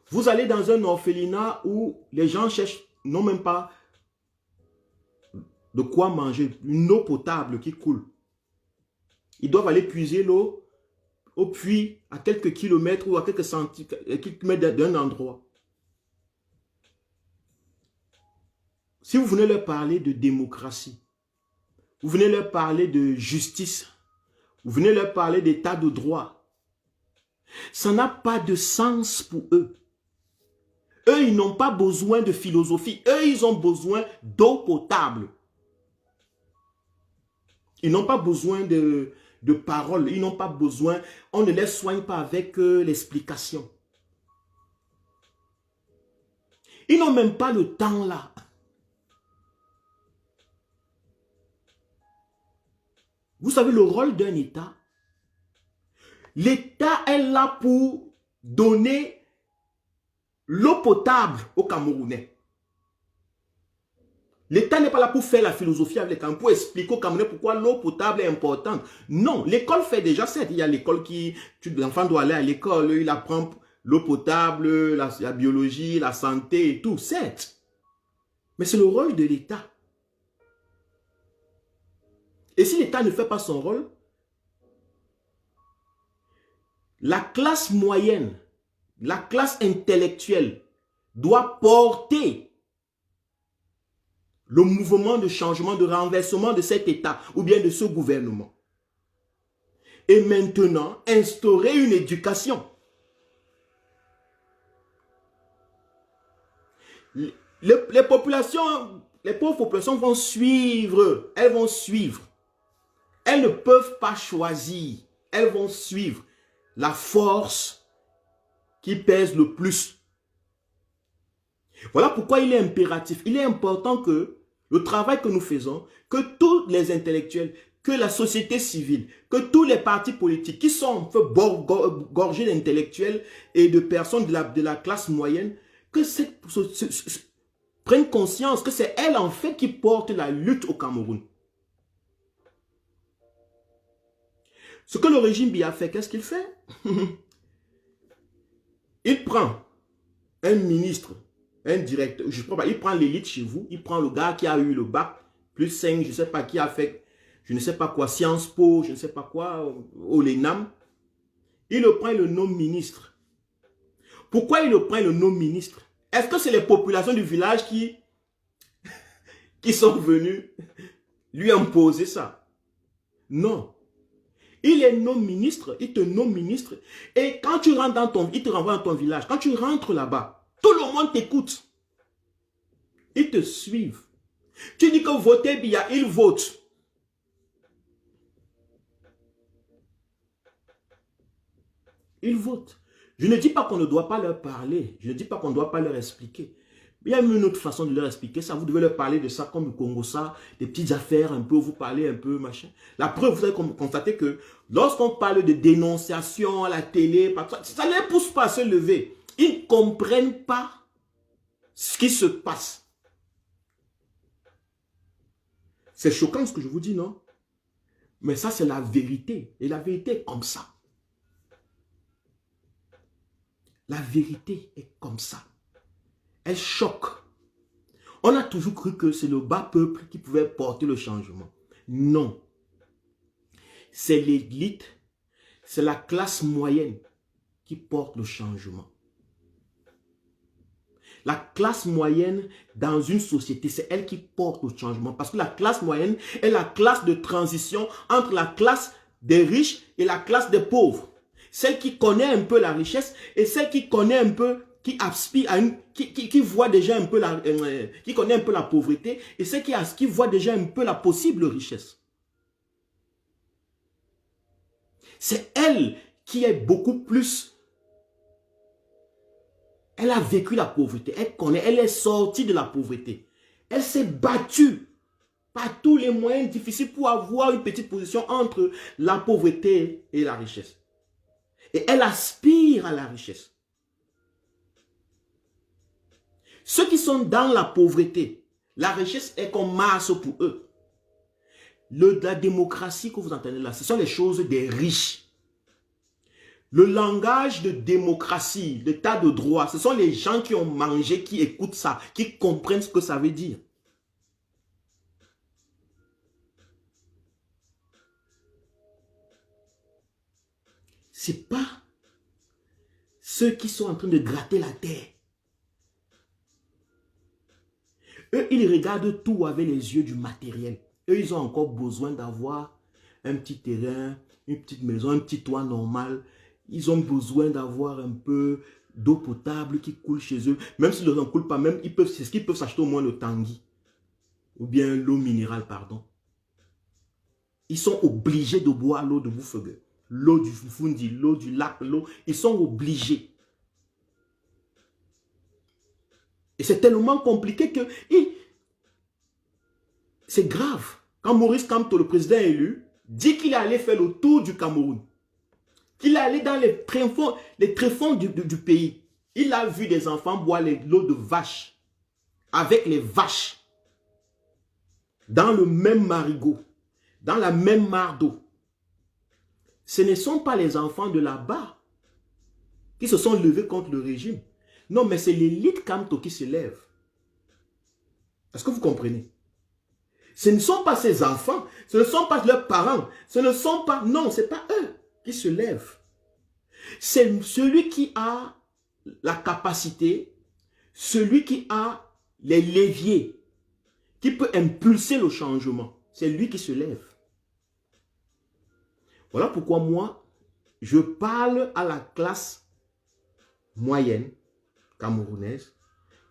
Vous allez dans un orphelinat où les gens cherchent, non même pas de quoi manger, une eau potable qui coule. Ils doivent aller puiser l'eau au puits à quelques kilomètres ou à quelques centimètres d'un endroit. Si vous venez leur parler de démocratie, vous venez leur parler de justice, vous venez leur parler d'état de droit, ça n'a pas de sens pour eux. Eux, ils n'ont pas besoin de philosophie. Eux, ils ont besoin d'eau potable. Ils n'ont pas besoin de paroles. Ils n'ont pas besoin. On ne les soigne pas avec l'explication. Ils n'ont même pas le temps là. Vous savez le rôle d'un État? L'État est là pour donner l'eau potable aux Camerounais. L'État n'est pas là pour faire la philosophie avec les Camerounais, pour expliquer aux Camerounais pourquoi l'eau potable est importante. Non, l'école fait déjà ça. Il y a l'école l'enfant doit aller à l'école, il apprend l'eau potable, la biologie, la santé et tout, certes. Mais c'est le rôle de l'État. Et si l'État ne fait pas son rôle, la classe moyenne, la classe intellectuelle doit porter le mouvement de changement, de renversement de cet État ou bien de ce gouvernement. Et maintenant, instaurer une éducation. Les populations, les pauvres populations vont suivre, elles vont suivre. Elles ne peuvent pas choisir, elles vont suivre la force qui pèse le plus. Voilà pourquoi il est impératif, il est important que le travail que nous faisons, que tous les intellectuels, que la société civile, que tous les partis politiques qui sont gorgés d'intellectuels et de personnes de la classe moyenne, que prennent conscience que c'est elles en fait qui portent la lutte au Cameroun. Ce que le régime Biya fait, qu'est-ce qu'il fait? Il prend un ministre, un directeur, il prend l'élite chez vous, il prend le gars qui a eu le bac, plus 5, je ne sais pas qui a fait, je ne sais pas quoi, Sciences Po, je ne sais pas quoi, au l'ENAM. Il le prend et le nomme ministre. Pourquoi il le prend et le nomme ministre? Est-ce que c'est les populations du village qui sont venues lui imposer ça? Non. Il est nommé ministre, il te nomme ministre. Et quand tu rentres il te renvoie dans ton village. Quand tu rentres là-bas, tout le monde t'écoute. Ils te suivent. Tu dis que votez Biya, ils votent. Ils votent. Je ne dis pas qu'on ne doit pas leur parler. Je ne dis pas qu'on ne doit pas leur expliquer. Il y a une autre façon de leur expliquer ça. Vous devez leur parler de ça comme le Congo, ça, des petites affaires un peu, vous parlez un peu, machin. La preuve, vous allez constater que lorsqu'on parle de dénonciation à la télé, ça ne les pousse pas à se lever. Ils ne comprennent pas ce qui se passe. C'est choquant ce que je vous dis, non? Mais ça, c'est la vérité. Et la vérité est comme ça. La vérité est comme ça. Elle choque. On a toujours cru que c'est le bas peuple qui pouvait porter le changement. Non. C'est l'élite, c'est la classe moyenne qui porte le changement. La classe moyenne dans une société, c'est elle qui porte le changement. Parce que la classe moyenne est la classe de transition entre la classe des riches et la classe des pauvres. Celle qui connaît un peu la richesse et celle qui connaît un peu, qui aspire à une, qui voit déjà un peu qui connaît un peu la pauvreté et celle qui voit déjà un peu la possible richesse. C'est elle qui est beaucoup plus. Elle a vécu la pauvreté, elle connaît, elle est sortie de la pauvreté. Elle s'est battue par tous les moyens difficiles pour avoir une petite position entre la pauvreté et la richesse. Et elle aspire à la richesse. Ceux qui sont dans la pauvreté, la richesse est comme masse pour eux. La démocratie que vous entendez là, ce sont les choses des riches. Le langage de démocratie, l'état de droit, ce sont les gens qui ont mangé, qui écoutent ça, qui comprennent ce que ça veut dire. C'est pas ceux qui sont en train de gratter la terre. Eux, ils regardent tout avec les yeux du matériel. Eux, ils ont encore besoin d'avoir un petit terrain, une petite maison, un petit toit normal. Ils ont besoin d'avoir un peu d'eau potable qui coule chez eux. Même s'ils n'en coulent pas, même c'est ce qu'ils peuvent s'acheter au moins le tanguy. Ou bien l'eau minérale, pardon. Ils sont obligés de boire l'eau de Bouffegue. L'eau du Fundi, l'eau du lac, l'eau. Ils sont obligés. Et c'est tellement compliqué que c'est grave. Quand Maurice Kamto, le président élu, dit qu'il allait faire le tour du Cameroun, qu'il allait dans les tréfonds du pays, il a vu des enfants boire l'eau de vache avec les vaches dans le même marigot, dans la même mare d'eau. Ce ne sont pas les enfants de là-bas qui se sont levés contre le régime. Non, mais c'est l'élite Kamto qui se lève. Est-ce que vous comprenez? Ce ne sont pas ces enfants, ce ne sont pas leurs parents, ce ne sont pas, non, ce n'est pas eux qui se lèvent. C'est celui qui a la capacité, celui qui a les leviers, qui peut impulser le changement. C'est lui qui se lève. Voilà pourquoi moi, je parle à la classe moyenne camerounaise,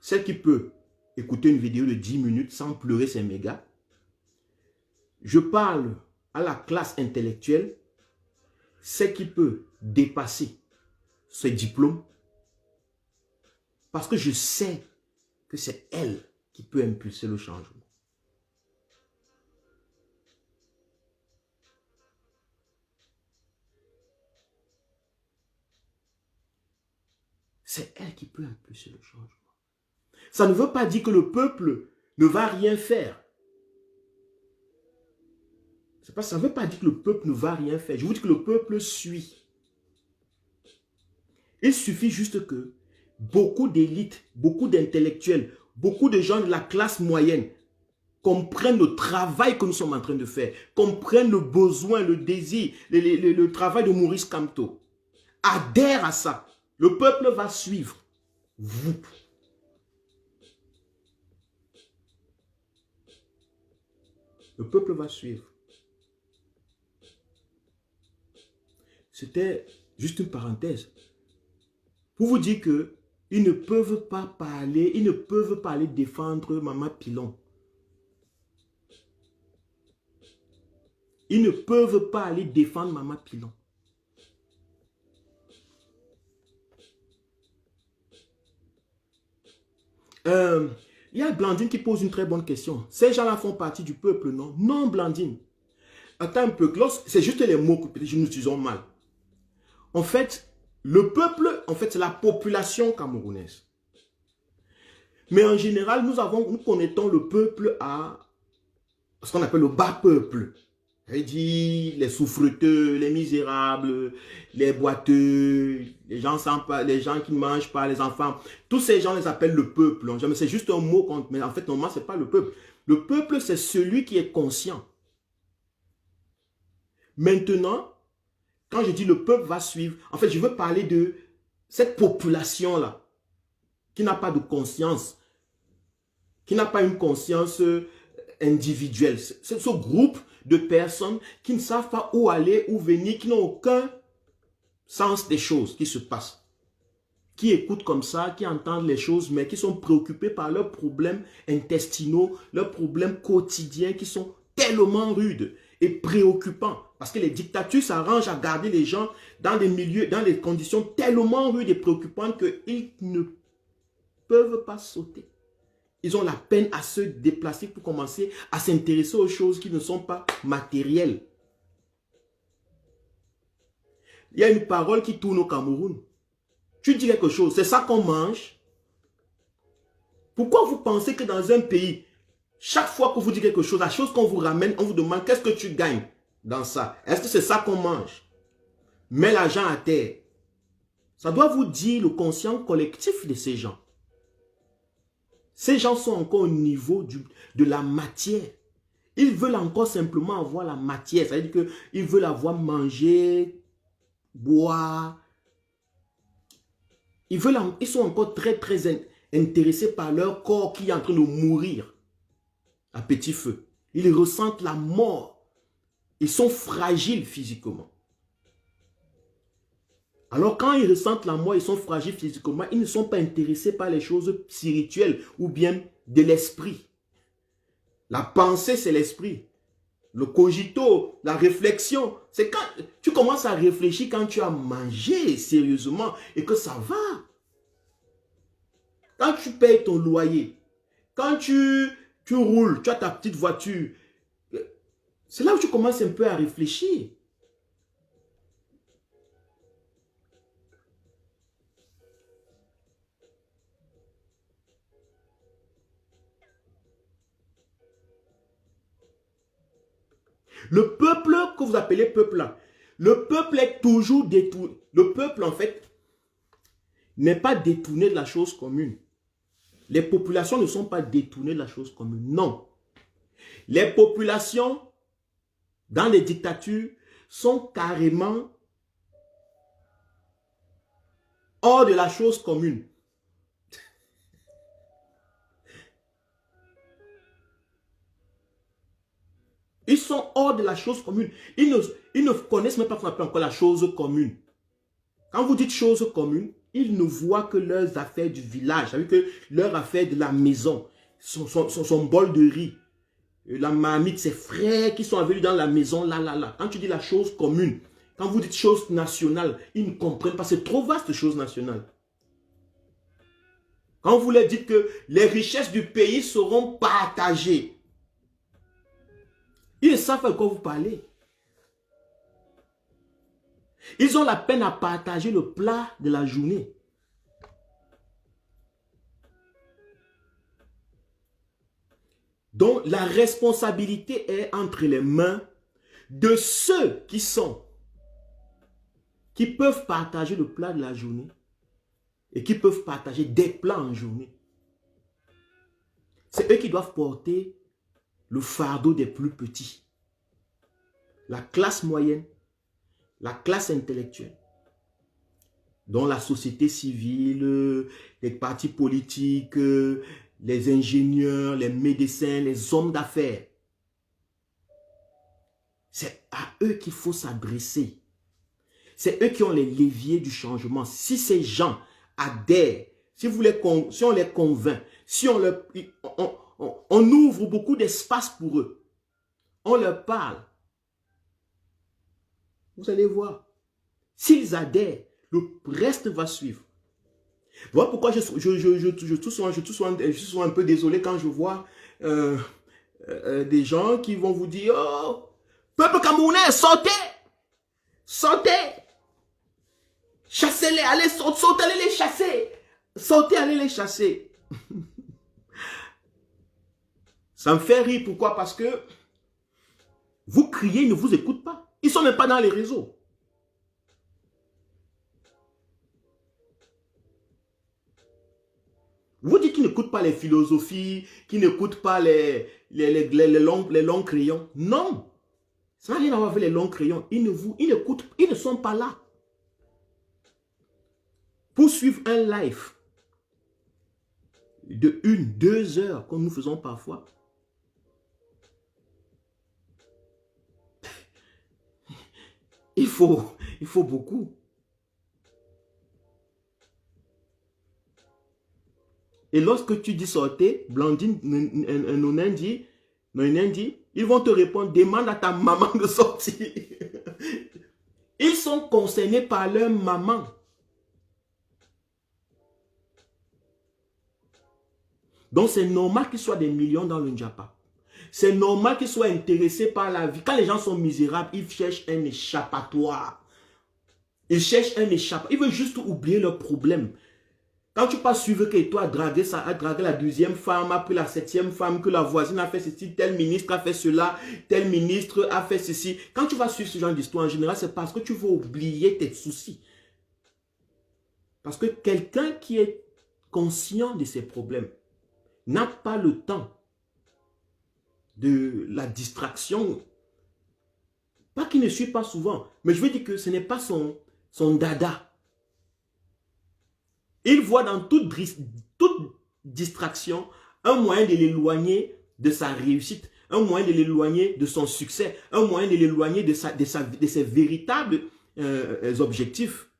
celle qui peut écouter une vidéo de 10 minutes sans pleurer ses mégas. Je parle à la classe intellectuelle, celle qui peut dépasser ses diplômes, parce que je sais que c'est elle qui peut impulser le changement. C'est elle qui peut impulser le changement. Ça ne veut pas dire que le peuple ne va rien faire. Ça ne veut pas dire que le peuple ne va rien faire. Je vous dis que le peuple suit. Il suffit juste que beaucoup d'élites, beaucoup d'intellectuels, beaucoup de gens de la classe moyenne comprennent le travail que nous sommes en train de faire, comprennent le besoin, le désir, le travail de Maurice Kamto, adhèrent à ça. Le peuple va suivre. Vous. Le peuple va suivre. C'était juste une parenthèse. Pour vous dire que ils ne peuvent pas parler, ils ne peuvent pas aller défendre Maman Pilon. Ils ne peuvent pas aller défendre Maman Pilon. Il y a Blandine qui pose une très bonne question. Ces gens-là font partie du peuple, non? Non, Blandine. Attends un peu, c'est juste les mots que peut-être nous utilisons mal. En fait, le peuple, c'est la population camerounaise. Mais en général, nous connectons le peuple à ce qu'on appelle le bas peuple. C'est-à-dire les souffreteux, les misérables, les boiteux, les gens qui ne mangent pas, les enfants. Tous ces gens les appellent le peuple. C'est juste un mot, mais en fait, normalement, ce n'est pas le peuple. Le peuple, c'est celui qui est conscient. Maintenant, quand je dis le peuple va suivre, en fait, je veux parler de cette population-là qui n'a pas de conscience, qui n'a pas une conscience individuelle. C'est ce groupe de personnes qui ne savent pas où aller, où venir, qui n'ont aucun sens des choses qui se passent. Qui écoutent comme ça, qui entendent les choses, mais qui sont préoccupés par leurs problèmes intestinaux, leurs problèmes quotidiens qui sont tellement rudes et préoccupants. Parce que les dictatures s'arrangent à garder les gens dans des milieux, dans des conditions tellement rudes et préoccupantes qu'ils ne peuvent pas sauter. Ils ont la peine à se déplacer pour commencer à s'intéresser aux choses qui ne sont pas matérielles. Il y a une parole qui tourne au Cameroun. Tu dis quelque chose, c'est ça qu'on mange. Pourquoi vous pensez que dans un pays, chaque fois que vous dites quelque chose, la chose qu'on vous ramène, on vous demande qu'est-ce que tu gagnes dans ça? Est-ce que c'est ça qu'on mange? Mets l'argent à terre. Ça doit vous dire le conscient collectif de ces gens. Ces gens sont encore au niveau de la matière. Ils veulent encore simplement avoir la matière. C'est-à-dire qu'ils veulent avoir manger, boire. Ils sont encore très intéressés par leur corps qui est en train de mourir à petit feu. Ils ressentent la mort. Ils sont fragiles physiquement. Alors quand ils ressentent la mort, ils sont fragiles physiquement, ils ne sont pas intéressés par les choses spirituelles ou bien de l'esprit. La pensée, c'est l'esprit. Le cogito, la réflexion, c'est quand tu commences à réfléchir quand tu as mangé sérieusement et que ça va. Quand tu payes ton loyer, quand tu roules, tu as ta petite voiture, c'est là où tu commences un peu à réfléchir. Le peuple que vous appelez peuple là, le peuple est toujours détourné. Le peuple en fait n'est pas détourné de la chose commune. Les populations ne sont pas détournées de la chose commune. Non. Les populations dans les dictatures sont carrément hors de la chose commune. Ils sont hors de la chose commune. Ils ne connaissent même pas ce qu'on appelle encore la chose commune. Quand vous dites chose commune, ils ne voient que leurs affaires du village, c'est-à-dire que leurs affaires de la maison, son bol de riz, la marmite, ses frères qui sont venus dans la maison, là. Quand tu dis la chose commune, quand vous dites chose nationale, ils ne comprennent pas, c'est trop vaste chose nationale. Quand vous leur dites que les richesses du pays seront partagées, ils savent de quoi vous parlez. Ils ont la peine à partager le plat de la journée. Donc, la responsabilité est entre les mains de ceux qui peuvent partager le plat de la journée et qui peuvent partager des plats en journée. C'est eux qui doivent porter le fardeau des plus petits. La classe moyenne, la classe intellectuelle, dont la société civile, les partis politiques, les ingénieurs, les médecins, les hommes d'affaires. C'est à eux qu'il faut s'adresser. C'est eux qui ont les leviers du changement. Si ces gens adhèrent, si on les convainc, si on ouvre beaucoup d'espace pour eux, on leur parle, vous allez voir. S'ils adhèrent, le reste va suivre. Voilà pourquoi je suis souvent un peu désolé quand je vois des gens qui vont vous dire « Oh, peuple camerounais, sortez! Sortez! Chassez-les, allez, sortez, allez les chasser! Sortez, allez les chasser! » Ça me fait rire. Pourquoi? Parce que vous criez, ils ne vous écoutent pas. Ils ne sont même pas dans les réseaux. Vous dites qu'ils n'écoutent pas les philosophies, qu'ils n'écoutent pas les longs crayons. Non. Ça n'a rien à voir avec les longs crayons. Ils n'écoutent, ils ne sont pas là. Pour suivre un live de 1-2 heures, comme nous faisons parfois, il faut beaucoup. Et lorsque tu dis sortez, Blandine, Nonin dit, ils vont te répondre, demande à ta maman de sortir. Ils sont concernés par leur maman. Donc c'est normal qu'ils soient des millions dans le Ndjapa. C'est normal qu'ils soient intéressés par la vie. Quand les gens sont misérables, ils cherchent un échappatoire. Ils cherchent un échappatoire. Ils veulent juste oublier leurs problèmes. Quand tu pas suivre que toi a dragué la deuxième femme, a pris la 7e femme, que la voisine a fait ceci, tel ministre a fait cela, tel ministre a fait ceci. Quand tu vas suivre ce genre d'histoire, en général, c'est parce que tu veux oublier tes soucis. Parce que quelqu'un qui est conscient de ses problèmes n'a pas le temps de la distraction. Pas qu'il ne suit pas souvent, mais je veux dire que ce n'est pas son dada. Il voit dans toute distraction un moyen de l'éloigner de sa réussite, un moyen de l'éloigner de son succès, un moyen de l'éloigner de ses véritables objectifs.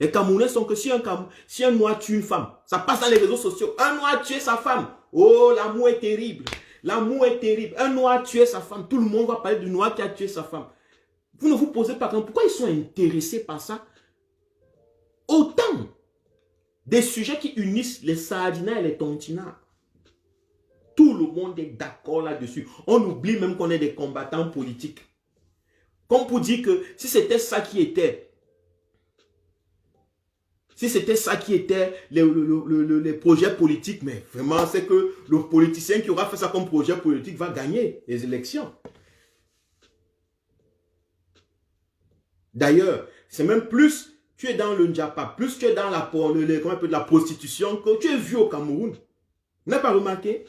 Les Camerounais sont que si un noir tue une femme, ça passe dans les réseaux sociaux. Un noir a tué sa femme. Oh, l'amour est terrible. L'amour est terrible. Un noir a tué sa femme. Tout le monde va parler du noir qui a tué sa femme. Vous ne vous posez pas question, pourquoi ils sont intéressés par ça? Autant des sujets qui unissent les sardinats et les tontinards. Tout le monde est d'accord là-dessus. On oublie même qu'on est des combattants politiques. Comme pour dire que si c'était ça qui était, les projets politiques, mais vraiment c'est que le politicien qui aura fait ça comme projet politique va gagner les élections. D'ailleurs, c'est même plus tu es dans le Ndjapa, plus tu es dans la prostitution que tu es vu au Cameroun. Vous n'avez pas remarqué?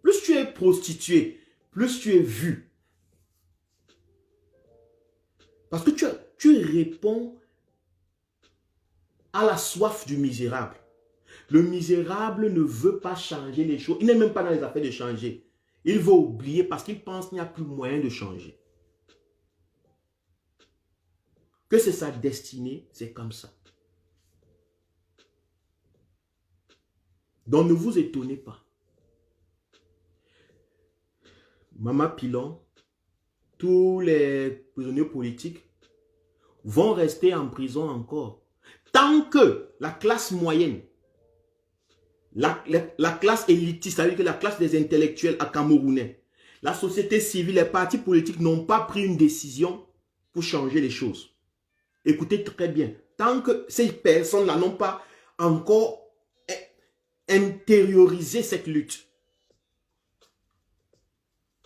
Plus tu es prostitué, plus tu es vu. Parce que tu réponds à la soif du misérable. Le misérable ne veut pas changer les choses. Il n'est même pas dans les affaires de changer. Il veut oublier parce qu'il pense qu'il n'y a plus moyen de changer. Que c'est sa destinée, c'est comme ça. Donc ne vous étonnez pas. Mama Pilon, tous les prisonniers politiques vont rester en prison encore. Tant que la classe moyenne, la classe élitiste, c'est-à-dire que la classe des intellectuels à Camerounais, la société civile, les partis politiques n'ont pas pris une décision pour changer les choses. Écoutez très bien, tant que ces personnes-là n'ont pas encore intériorisé cette lutte,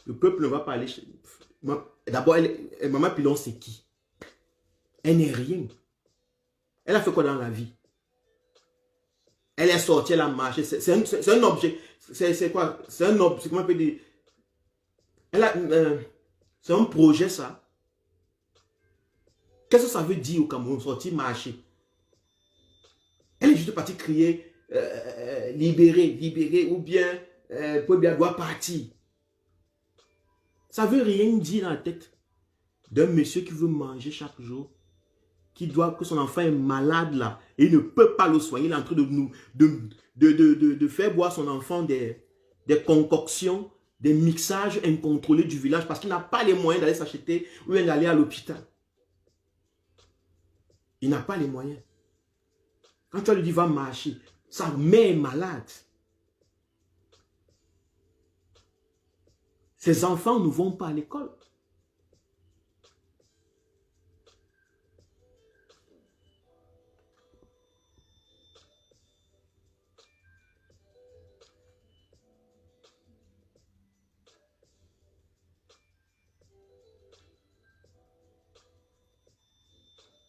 le peuple ne va pas aller chez... D'abord, Mama Pilon, c'est qui? Elle n'est rien. Elle a fait quoi dans la vie? Elle est sortie, elle a marché. C'est un objet. C'est quoi? C'est un objet. Comment on peut dire? C'est un projet, ça. Qu'est-ce que ça veut dire au Cameroun? Sortir, marcher. Elle est juste partie crier libérer, libérer, ou bien Pobia doit partir. Ça veut rien dire dans la tête d'un monsieur qui veut manger chaque jour, que son enfant est malade là, et il ne peut pas le soigner. Il est en train de faire boire son enfant des concoctions, des mixages incontrôlés du village parce qu'il n'a pas les moyens d'aller s'acheter ou d'aller à l'hôpital. Il n'a pas les moyens. Quand tu lui dis va marcher, sa mère est malade. Ses enfants ne vont pas à l'école.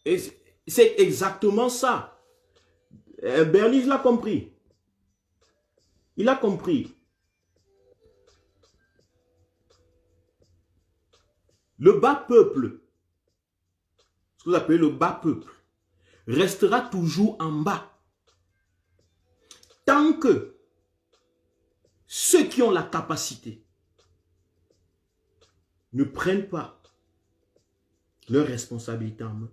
Et c'est exactement ça. Berlise l'a compris. Il a compris. Le bas peuple, ce que vous appelez le bas peuple, restera toujours en bas. Tant que ceux qui ont la capacité ne prennent pas leurs responsabilités en main.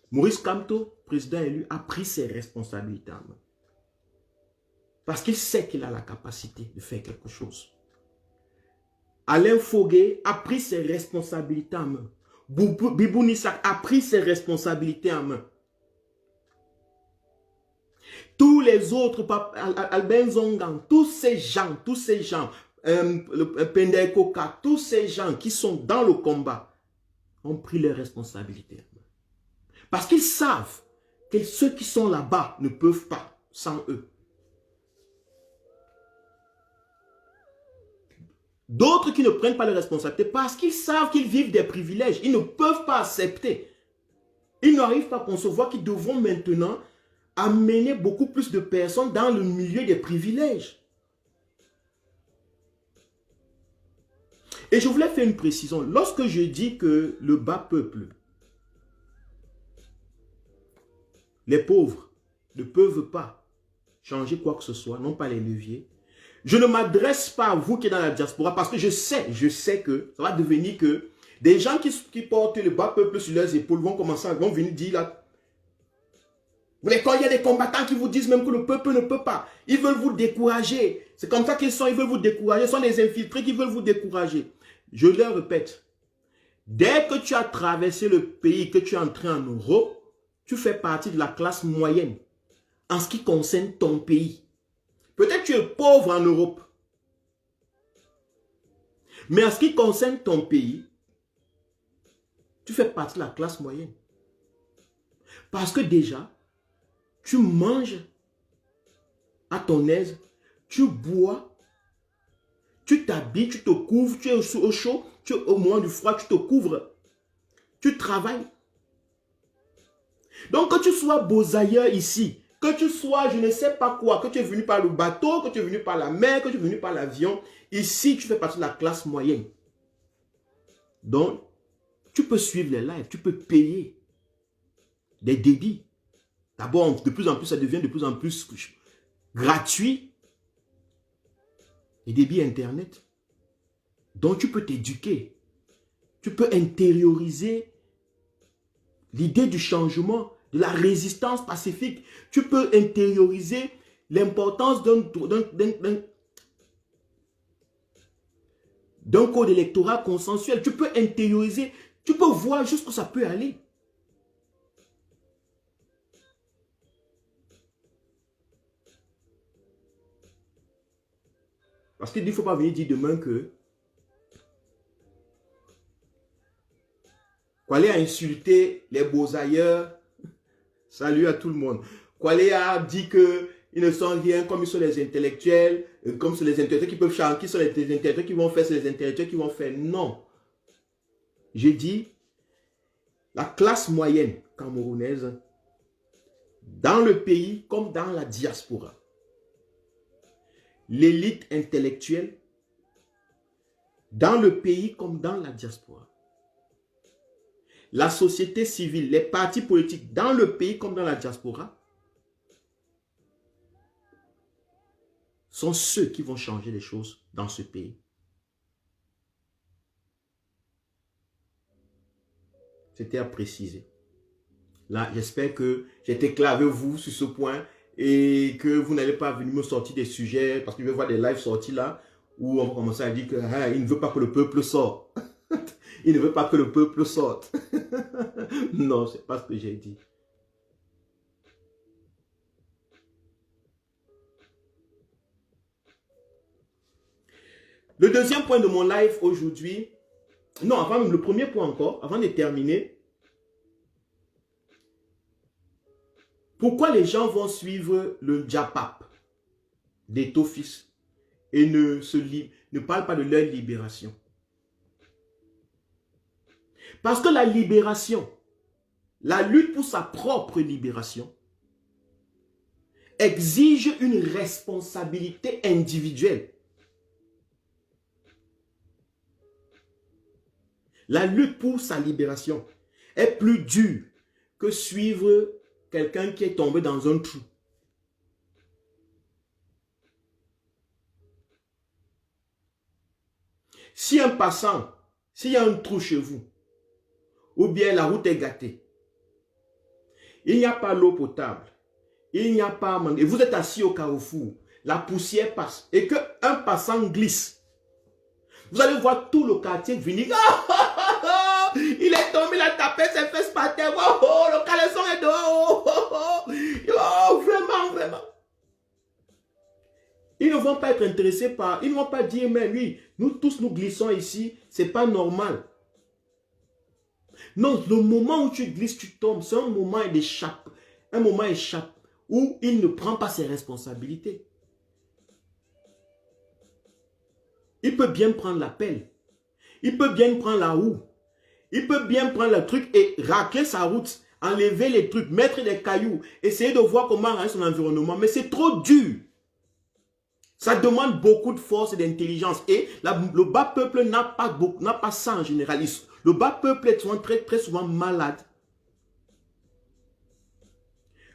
Maurice Kamto, président élu, a pris ses responsabilités en main. Parce qu'il sait qu'il a la capacité de faire quelque chose. Alain Fogué a pris ses responsabilités en main. Bibou Nissak a pris ses responsabilités en main. Tous les autres, Albin Zongan, tous ces gens, Pendey Koka, tous ces gens qui sont dans le combat ont pris leurs responsabilités en main. Parce qu'ils savent que ceux qui sont là-bas ne peuvent pas sans eux. D'autres qui ne prennent pas les responsabilités parce qu'ils savent qu'ils vivent des privilèges. Ils ne peuvent pas accepter. Ils n'arrivent pas à concevoir qu'ils devront maintenant amener beaucoup plus de personnes dans le milieu des privilèges. Et je voulais faire une précision. Lorsque je dis que le bas peuple, les pauvres, ne peuvent pas changer quoi que ce soit, non pas les leviers, je ne m'adresse pas à vous qui êtes dans la diaspora parce que je sais que ça va devenir que des gens qui portent le bas peuple sur leurs épaules vont venir dire là. Quand il y a des combattants qui vous disent même que le peuple ne peut pas, ils veulent vous décourager. C'est comme ça qu'ils sont, ils veulent vous décourager. Ce sont des infiltrés qui veulent vous décourager. Je leur répète, dès que tu as traversé le pays, que tu es entré en Europe, tu fais partie de la classe moyenne en ce qui concerne ton pays. Peut-être que tu es pauvre en Europe. Mais en ce qui concerne ton pays, tu fais partie de la classe moyenne. Parce que déjà, tu manges à ton aise, tu bois, tu t'habilles, tu te couvres, tu es au chaud, au moment du froid, tu te couvres, tu travailles. Donc que tu sois beau-ailleurs ici, que tu sois je ne sais pas quoi, que tu es venu par le bateau, que tu es venu par la mer, que tu es venu par l'avion, ici tu fais partie de la classe moyenne. Donc, tu peux suivre les lives, tu peux payer des débits. D'abord, de plus en plus, ça devient de plus en plus gratuit. Les débits Internet. Donc, tu peux t'éduquer. Tu peux intérioriser l'idée du changement, de la résistance pacifique. Tu peux intérioriser l'importance d'un code électoral consensuel. Tu peux intérioriser, tu peux voir jusqu'où ça peut aller. Parce qu'il ne faut pas venir dire demain que Kwale a insulté les beaux-ailleurs. Salut à tout le monde. Kwale a dit qu'ils ne sont rien comme ils sont les intellectuels, comme sont les intellectuels qui peuvent chanter, qui sont les intellectuels qui vont faire, c'est les intellectuels qui vont faire. Non. J'ai dit, la classe moyenne camerounaise, dans le pays comme dans la diaspora, l'élite intellectuelle, dans le pays comme dans la diaspora, la société civile, les partis politiques, dans le pays comme dans la diaspora, sont ceux qui vont changer les choses dans ce pays. C'était à préciser. Là, j'espère que j'ai été clair avec vous sur ce point et que vous n'allez pas venir me sortir des sujets parce que je vais voir des lives sortis là où on va commencer à dire que il ne veut pas que le peuple sorte. Il ne veut pas que le peuple sorte. Non, c'est pas ce que j'ai dit. Le deuxième point de mon live aujourd'hui, non, avant le premier point encore, avant de terminer, pourquoi les gens vont suivre le Djapap d'Etofis et ne parlent pas de leur libération? Parce que la libération la lutte pour sa propre libération exige une responsabilité individuelle. La lutte pour sa libération est plus dure que suivre quelqu'un qui est tombé dans un trou. Si un passant, s'il y a un trou chez vous, ou bien la route est gâtée, il n'y a pas l'eau potable, il n'y a pas à manger, et vous êtes assis au carrefour, la poussière passe, et qu'un passant glisse, vous allez voir tout le quartier venir. Il est tombé, il a tapé ses fesses par terre. Le caleçon est dehors. Vraiment, vraiment. Ils ne vont pas être intéressés par... Ils ne vont pas dire, mais lui, nous tous nous glissons ici, c'est pas normal. Non, le moment où tu glisses, tu tombes, c'est un moment d'échappe. Un moment échappe où il ne prend pas ses responsabilités. Il peut bien prendre la pelle. Il peut bien prendre la roue. Il peut bien prendre le truc et racler sa route, enlever les trucs, mettre des cailloux, essayer de voir comment rendre son environnement. Mais c'est trop dur. Ça demande beaucoup de force et d'intelligence. Et le bas peuple n'a pas ça en général. Le bas peuple est souvent très souvent malade.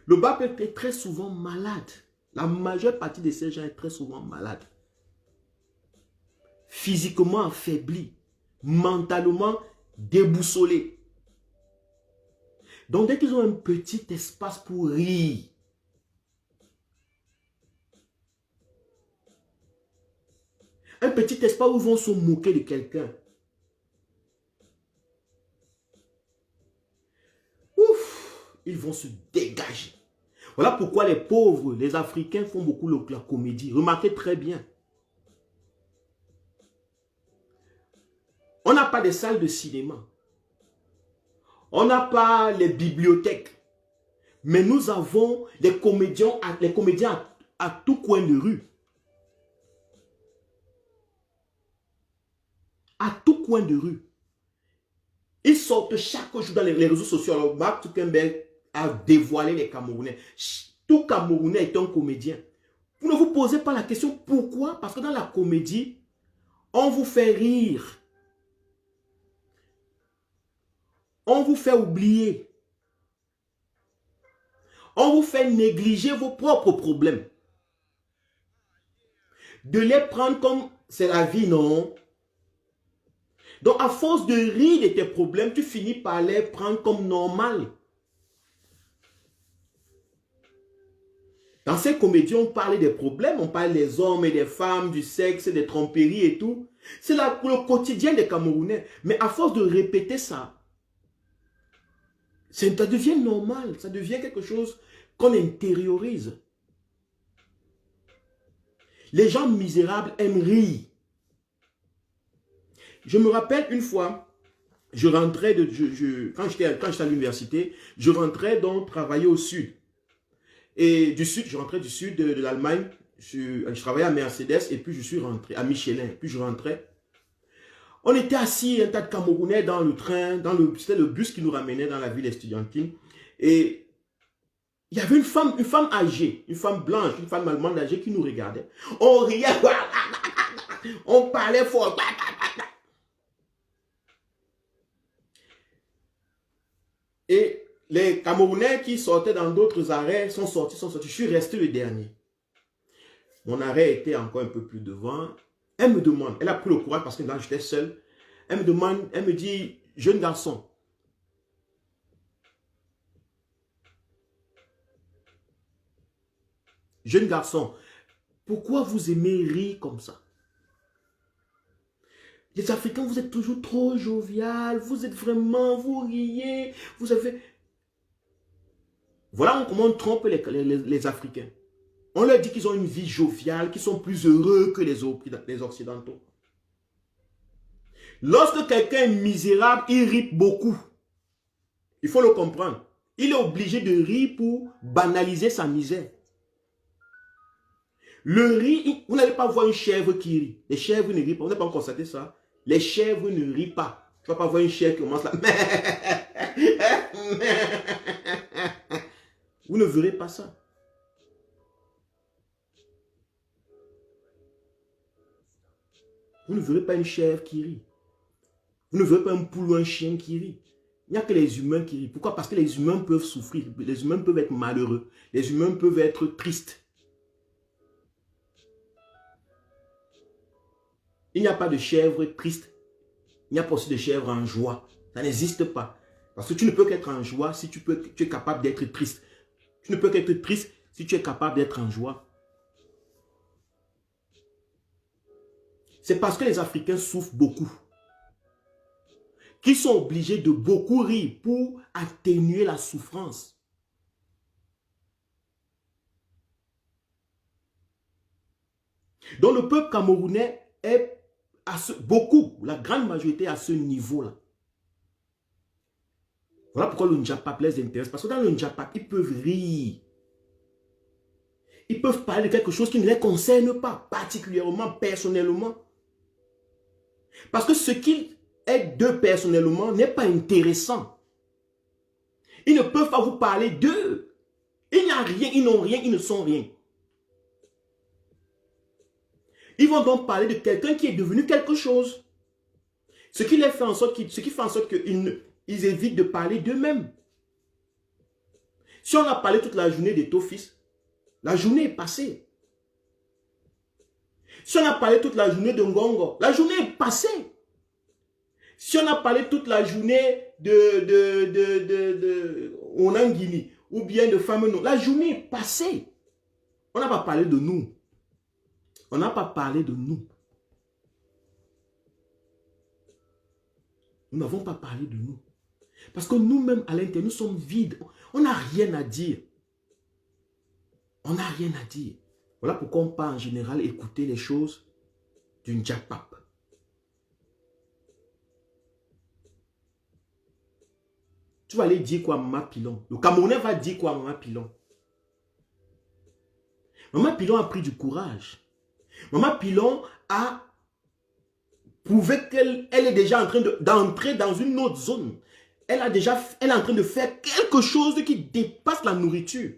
Le bas peuple est très souvent malade. La majeure partie de ces gens est très souvent malade. Physiquement affaibli, mentalement déboussolé. Donc dès qu'ils ont un petit espace pour rire, un petit espace où ils vont se moquer de quelqu'un, ouf, ils vont se dégager. Voilà pourquoi les pauvres, les Africains font beaucoup la comédie. Remarquez très bien. On n'a pas de salles de cinéma. On n'a pas les bibliothèques. Mais nous avons les comédiens à tout coin de rue. À tout coin de rue. Ils sortent chaque jour dans les réseaux sociaux. Alors, Mark Zuckerberg a dévoilé les Camerounais. Tout Camerounais est un comédien. Vous ne vous posez pas la question pourquoi? Parce que dans la comédie, on vous fait rire. On vous fait oublier. On vous fait négliger vos propres problèmes. De les prendre comme c'est la vie, non? Donc, à force de rire de tes problèmes, tu finis par les prendre comme normal. Dans ces comédies, on parle des problèmes, on parle des hommes et des femmes, du sexe, des tromperies et tout. C'est le quotidien des Camerounais. Mais à force de répéter ça, ça devient normal, ça devient quelque chose qu'on intériorise. Les gens misérables aiment rire. Je me rappelle une fois, je rentrais quand j'étais à l'université, je rentrais donc travailler au sud. Et du sud, je rentrais du sud de l'Allemagne, je travaillais à Mercedes et puis je suis rentré à Michelin, puis je rentrais. On était assis, un tas de Camerounais dans le train, c'était le bus qui nous ramenait dans la ville estudiantine. Et il y avait une femme âgée, une femme blanche, une femme allemande âgée qui nous regardait. On riait, on parlait fort. Et les Camerounais qui sortaient dans d'autres arrêts sont sortis. Je suis resté le dernier. Mon arrêt était encore un peu plus devant. Elle me demande, elle a pris le courage parce que là j'étais seul. Elle me demande, elle me dit, jeune garçon, pourquoi vous aimez rire comme ça? Les Africains, vous êtes toujours trop jovial, vous êtes vraiment, vous riez, vous avez... Voilà comment on trompe les Africains. On leur dit qu'ils ont une vie joviale, qu'ils sont plus heureux que les Occidentaux. Lorsque quelqu'un est misérable, il rit beaucoup. Il faut le comprendre. Il est obligé de rire pour banaliser sa misère. Le rire, vous n'allez pas voir une chèvre qui rit. Les chèvres ne rient pas. Vous n'avez pas constaté ça? Les chèvres ne rient pas. Tu ne vas pas voir une chèvre qui commence là. Vous ne verrez pas ça. Vous ne verrez pas une chèvre qui rit. Vous ne verrez pas un poule ou un chien qui rit. Il n'y a que les humains qui rient. Pourquoi? Parce que les humains peuvent souffrir. Les humains peuvent être malheureux. Les humains peuvent être tristes. Il n'y a pas de chèvre triste. Il n'y a pas aussi de chèvre en joie. Ça n'existe pas. Parce que tu ne peux qu'être en joie si tu es capable d'être triste. Tu ne peux qu'être triste si tu es capable d'être en joie. C'est parce que les Africains souffrent beaucoup qu'ils sont obligés de beaucoup rire pour atténuer la souffrance. Donc le peuple camerounais est beaucoup, la grande majorité à ce niveau-là. Voilà pourquoi le Njapap les intéresse. Parce que dans le Njapap, ils peuvent rire. Ils peuvent parler de quelque chose qui ne les concerne pas, particulièrement, personnellement. Parce que ce qu'ils est d'eux personnellement n'est pas intéressant. Ils ne peuvent pas vous parler d'eux. Il n'y a rien, ils n'ont rien, ils ne sont rien. Ils vont donc parler de quelqu'un qui est devenu quelque chose. Ce qui fait en sorte qu'ils évitent de parler d'eux-mêmes. Si on a parlé toute la journée des Tofis, la journée est passée. Si on a parlé toute la journée de Ngongo, la journée est passée. Si on a parlé toute la journée de Onangini ou bien de Fameno, la journée est passée. On n'a pas parlé de nous. On n'a pas parlé de nous. Nous n'avons pas parlé de nous. Parce que nous-mêmes, à l'intérieur, nous sommes vides. On n'a rien à dire. On n'a rien à dire. Voilà pourquoi on part en général écouter les choses d'une Njapap. Tu vas aller dire quoi à Maman Pilon? Le Camerounais va dire quoi à Maman Pilon? Maman Pilon a pris du courage. Maman Pilon a prouvé qu'elle est déjà en train d'entrer dans une autre zone. Elle est en train de faire quelque chose qui dépasse la nourriture.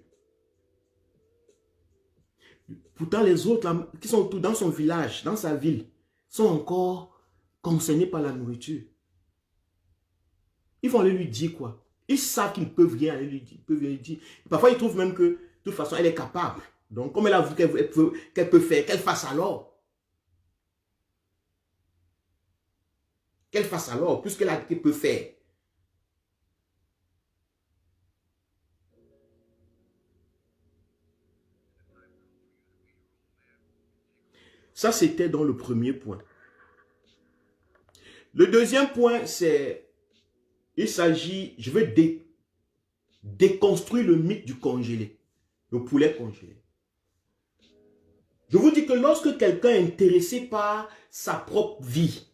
Pourtant, les autres là, qui sont tous dans son village, dans sa ville, sont encore concernés par la nourriture. Ils vont aller lui dire quoi? Ils savent qu'ils ne peuvent rien aller lui dire. Ils peuvent rien lui dire. Parfois, ils trouvent même que, de toute façon, elle est capable. Donc, comme elle a vu qu'elle peut faire, qu'elle fasse alors. Qu'elle fasse alors, puisqu'elle peut faire. Ça, c'était dans le premier point. Le deuxième point, c'est, il s'agit, je veux déconstruire le mythe du congelé, le poulet congelé. Je vous dis que lorsque quelqu'un est intéressé par sa propre vie,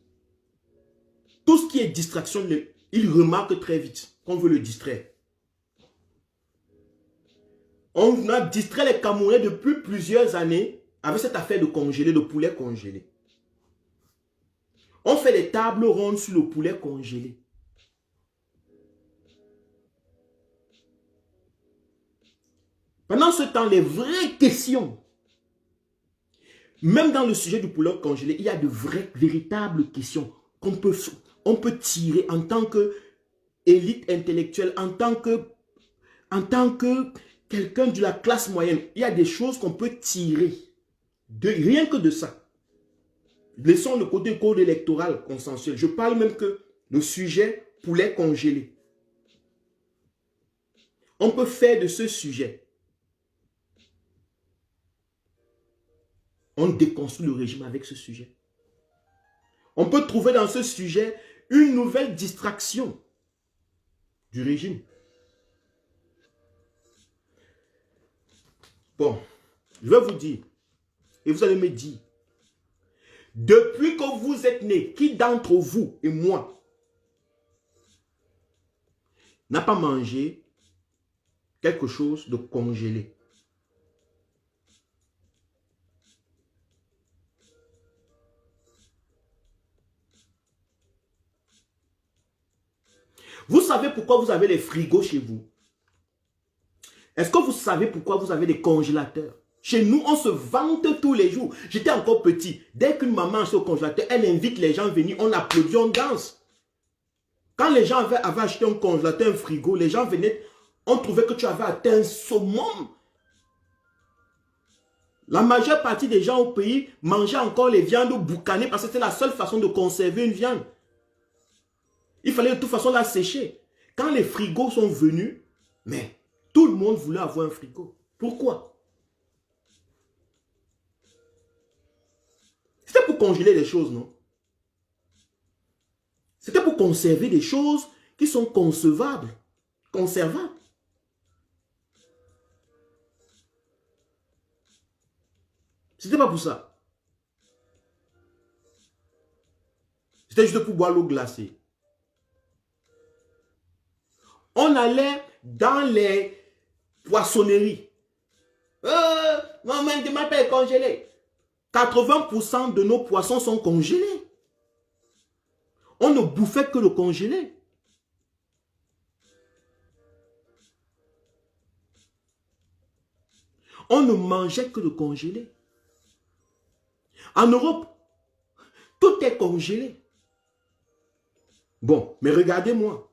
tout ce qui est distraction, il remarque très vite qu'on veut le distraire. On a distrait les Camerounais depuis plusieurs années avec cette affaire de congelé, de poulet congelé. On fait des tables rondes sur le poulet congelé. Pendant ce temps, les vraies questions, même dans le sujet du poulet congelé, il y a de véritables questions qu'on peut tirer en tant qu'élite intellectuelle, en tant que quelqu'un de la classe moyenne. Il y a des choses qu'on peut tirer, rien que de ça. Laissons le côté code électoral consensuel. Je parle même que le sujet poulet congelé. On peut faire de ce sujet. On déconstruit le régime avec ce sujet. On peut trouver dans ce sujet une nouvelle distraction du régime. Bon, je vais vous dire, et vous allez me dire, depuis que vous êtes nés, qui d'entre vous et moi n'a pas mangé quelque chose de congelé? Vous savez pourquoi vous avez les frigos chez vous? Est-ce que vous savez pourquoi vous avez des congélateurs? Chez nous, on se vante tous les jours. J'étais encore petit. Dès qu'une maman est au congélateur, elle invite les gens à venir, on applaudit, on danse. Quand les gens avaient acheté un congélateur, un frigo, les gens venaient, on trouvait que tu avais atteint un summum. La majeure partie des gens au pays mangeaient encore les viandes boucanées parce que c'était la seule façon de conserver une viande. Il fallait de toute façon la sécher. Quand les frigos sont venus, mais tout le monde voulait avoir un frigo. Pourquoi? C'était pour congeler les choses, non? C'était pour conserver des choses qui sont conservables. C'était pas pour ça. C'était juste pour boire l'eau glacée. On allait dans les poissonneries. Maman, tu m'appelles congelé. 80% de nos poissons sont congelés. On ne bouffait que le congelé. On ne mangeait que le congelé. En Europe, tout est congelé. Bon, mais regardez-moi.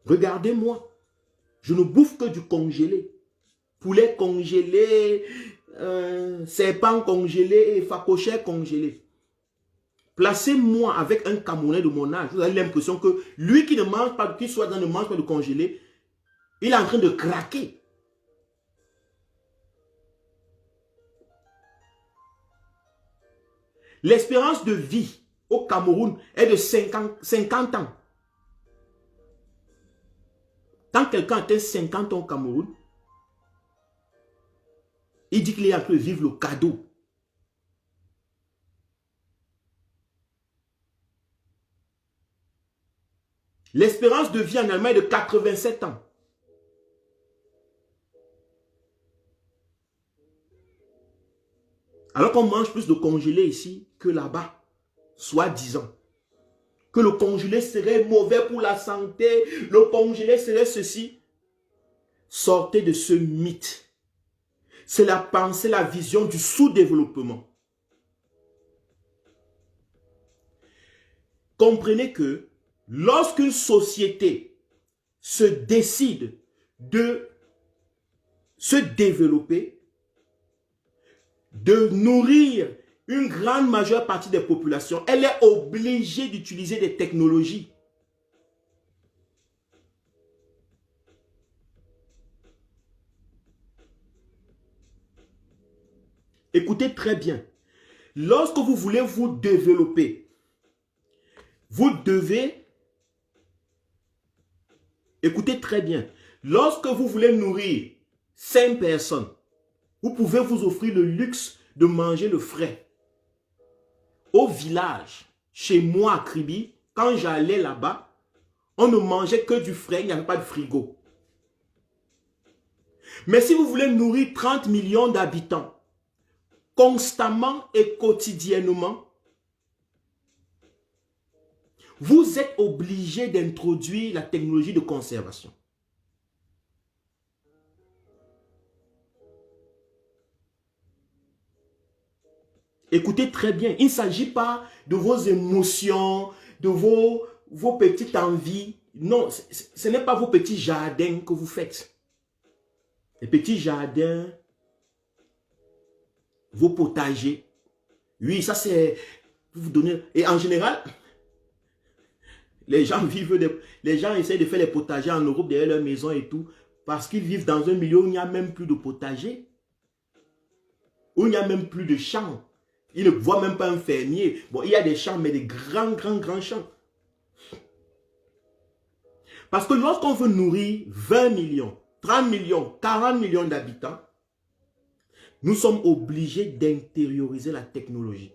Regardez-moi. Je ne bouffe que du congelé. Poulet congelé, serpent congelé et phacochère congelé. Placez-moi avec un Camerounais de mon âge. Vous avez l'impression que lui qui ne mange pas, qui soit dans ne mange pas de congelé, il est en train de craquer. L'espérance de vie au Cameroun est de 50 ans. Quand quelqu'un atteint 50 ans au Cameroun, il dit qu'il est en train de vivre le cadeau. L'espérance de vie en Allemagne est de 87 ans. Alors qu'on mange plus de congelé ici que là-bas, soi-disant. Que le congelé serait mauvais pour la santé, le congelé serait ceci. Sortez de ce mythe. C'est la pensée, la vision du sous-développement. Comprenez que lorsqu'une société se décide de se développer, de nourrir une grande majeure partie des populations, elle est obligée d'utiliser des technologies. Écoutez très bien. Lorsque vous voulez vous développer, vous devez, écoutez très bien, lorsque vous voulez nourrir 5 personnes, vous pouvez vous offrir le luxe de manger le frais. Au village, chez moi à Kribi, quand j'allais là-bas, on ne mangeait que du frais, il n'y avait pas de frigo. Mais si vous voulez nourrir 30 millions d'habitants, constamment et quotidiennement, vous êtes obligé d'introduire la technologie de conservation. Écoutez très bien, il ne s'agit pas de vos émotions, de vos petites envies. Non, ce n'est pas vos petits jardins que vous faites. Les petits jardins, vos potagers. Oui, ça c'est pour vous donner. Et en général, les gens essayent de faire les potagers en Europe derrière leur maison et tout, parce qu'ils vivent dans un milieu où il n'y a même plus de potager, où il n'y a même plus de champs. Ils ne voient même pas un fermier. Bon, il y a des champs, mais des grands champs. Parce que lorsqu'on veut nourrir 20 millions, 30 millions, 40 millions d'habitants, nous sommes obligés d'intérioriser la technologie,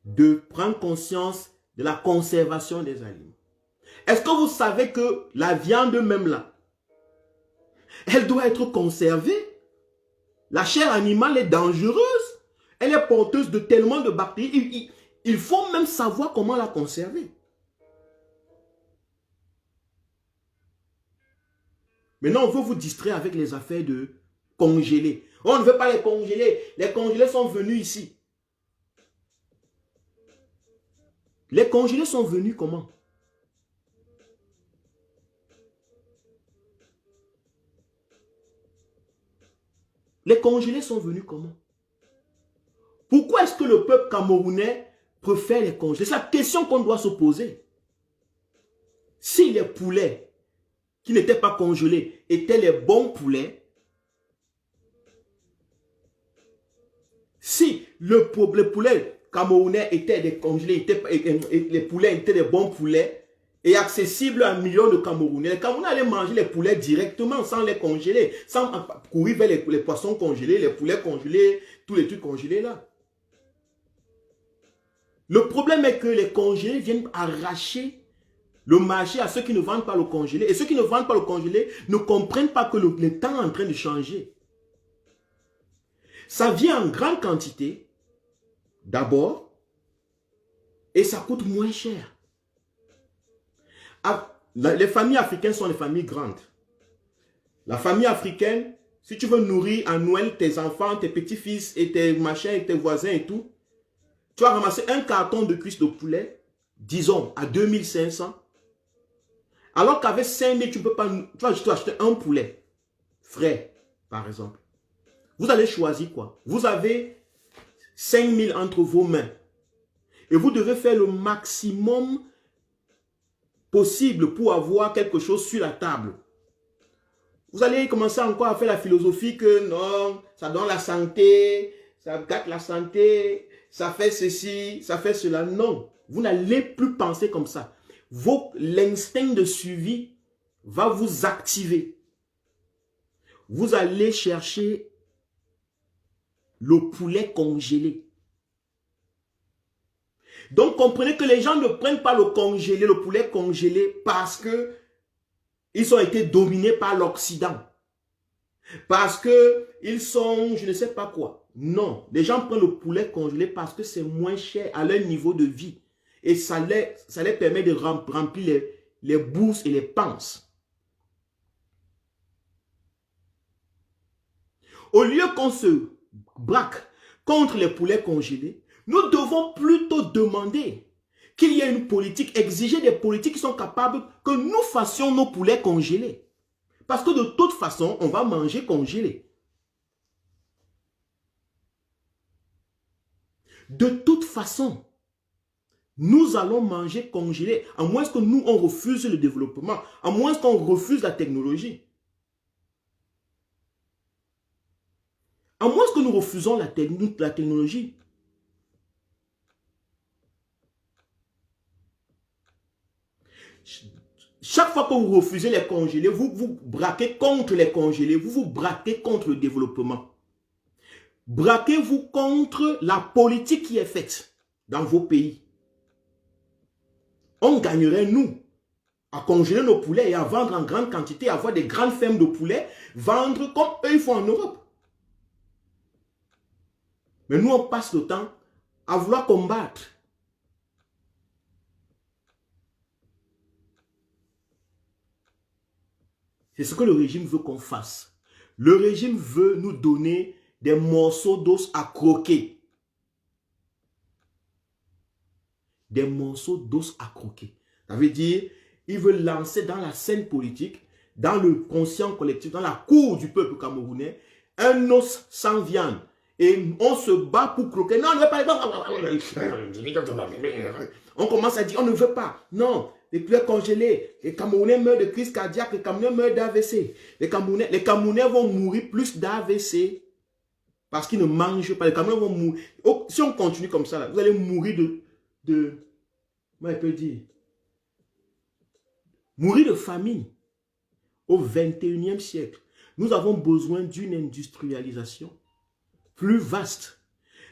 de prendre conscience de la conservation des aliments. Est-ce que vous savez que la viande même là, elle doit être conservée? La chair animale est dangereuse. Elle est porteuse de tellement de bactéries. Il faut même savoir comment la conserver. Maintenant, on veut vous distraire avec les affaires de congeler. On ne veut pas les congeler. Les congelés sont venus ici. Les congelés sont venus comment? Les congelés sont venus comment? Pourquoi est-ce que le peuple camerounais préfère les congelés? C'est la question qu'on doit se poser. Si les poulets qui n'étaient pas congelés étaient les bons poulets, si les poulets camerounais étaient des congelés, les poulets étaient des bons poulets et accessibles à un million de Camerounais, les Camerounais allaient manger les poulets directement sans les congeler, sans courir vers les poissons congelés, les poulets congelés, tous les trucs congelés là. Le problème est que les congelés viennent arracher le marché à ceux qui ne vendent pas le congelé. Et ceux qui ne vendent pas le congelé ne comprennent pas que le temps est en train de changer. Ça vient en grande quantité, d'abord, et ça coûte moins cher. Les familles africaines sont des familles grandes. La famille africaine, si tu veux nourrir à Noël tes enfants, tes petits-fils et tes machins et tes voisins et tout, tu vas ramasser un carton de cuisses de poulet, disons, à 2500. Alors qu'avec 5000, tu peux pas, tu vas juste acheter un poulet frais, par exemple. Vous allez choisir quoi? Vous avez 5000 entre vos mains. Et vous devez faire le maximum possible pour avoir quelque chose sur la table. Vous allez commencer encore à faire la philosophie que non, ça donne la santé, ça gâte la santé, ça fait ceci, ça fait cela. Non, vous n'allez plus penser comme ça. L'instinct de survie va vous activer. Vous allez chercher le poulet congelé. Donc, comprenez que les gens ne prennent pas le poulet congelé parce que ils ont été dominés par l'Occident. Parce que ils sont, je ne sais pas quoi. Non, les gens prennent le poulet congelé parce que c'est moins cher à leur niveau de vie. Et ça les permet de remplir les bourses et les panses. Au lieu qu'on se braque contre les poulets congelés, nous devons plutôt demander qu'il y ait une politique, exiger des politiques qui sont capables que nous fassions nos poulets congelés. Parce que de toute façon, on va manger congelé. De toute façon, nous allons manger congelé, à moins que nous, on refuse le développement, à moins qu'on refuse la technologie. À moins que nous refusons la technologie. Chaque fois que vous refusez les congelés, vous vous braquez contre les congelés, vous vous braquez contre le développement. Braquez-vous contre la politique qui est faite dans vos pays. On gagnerait, nous, à congeler nos poulets et à vendre en grande quantité, à avoir des grandes fermes de poulets, vendre comme eux ils font en Europe. Mais nous, on passe le temps à vouloir combattre. C'est ce que le régime veut qu'on fasse. Le régime veut nous donner des morceaux d'os à croquer. Des morceaux d'os à croquer. Ça veut dire, il veut lancer dans la scène politique, dans le conscient collectif, dans la cour du peuple camerounais, un os sans viande. Et on se bat pour croquer. Non, on ne veut pas. On commence à dire, on ne veut pas. Non, les poulets congelés. Les Camerounais meurent de crise cardiaque. Les Camerounais meurent d'AVC. Les Camerounais vont mourir plus d'AVC. Parce qu'ils ne mangent pas. Les Camerounais vont mourir. Oh, si on continue comme ça, là, vous allez mourir comment on peut dire? Mourir de famine. Au 21e siècle. Nous avons besoin d'une industrialisation plus vaste.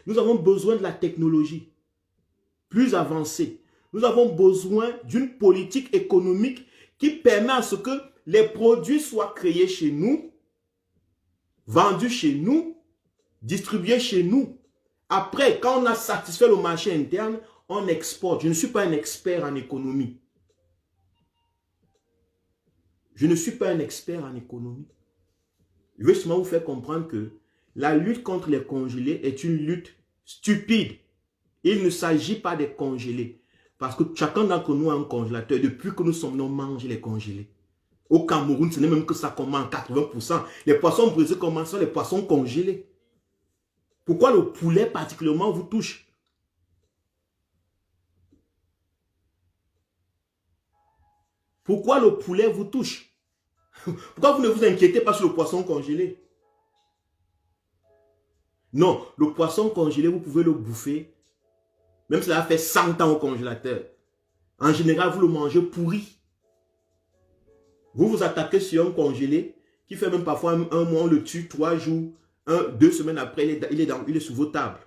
Nous avons besoin de la technologie plus avancée. Nous avons besoin d'une politique économique qui permet à ce que les produits soient créés chez nous, vendus chez nous, distribués chez nous. Après, quand on a satisfait le marché interne, on exporte. Je ne suis pas un expert en économie. Je ne suis pas un expert en économie. Je veux seulement vous faire comprendre que la lutte contre les congelés est une lutte stupide. Il ne s'agit pas de congeler. Parce que chacun d'entre nous a un congélateur. Depuis que nous sommes, on mange les congelés. Au Cameroun, ce n'est même que ça qu'on mange 80%. Les poissons brisés commencent les poissons congelés. Pourquoi le poulet particulièrement vous touche? Pourquoi le poulet vous touche? Pourquoi vous ne vous inquiétez pas sur le poisson congelé? Non, le poisson congelé, vous pouvez le bouffer. Même si ça a fait 100 ans au congélateur. En général, vous le mangez pourri. Vous vous attaquez sur un congelé qui fait même parfois un mois, on le tue 3 jours, 2 semaines après, il est sur vos tables.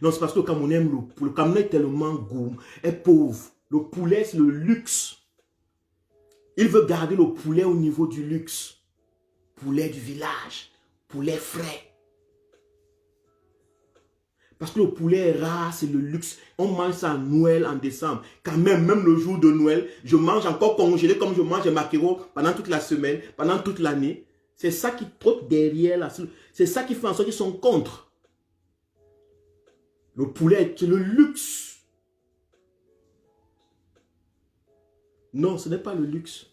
Non, c'est parce que le Camerounais aime le poulet. Le Camerounais est tellement gourmand, est pauvre. Le poulet, c'est le luxe. Il veut garder le poulet au niveau du luxe. Poulet du village, poulet frais. Parce que le poulet est rare, c'est le luxe. On mange ça à Noël, en décembre. Quand même le jour de Noël, je mange encore congelé comme je mange les maquereaux pendant toute la semaine, pendant toute l'année. C'est ça qui trotte derrière là. C'est ça qui fait en sorte qu'ils sont contre. Le poulet, c'est le luxe. Non, ce n'est pas le luxe.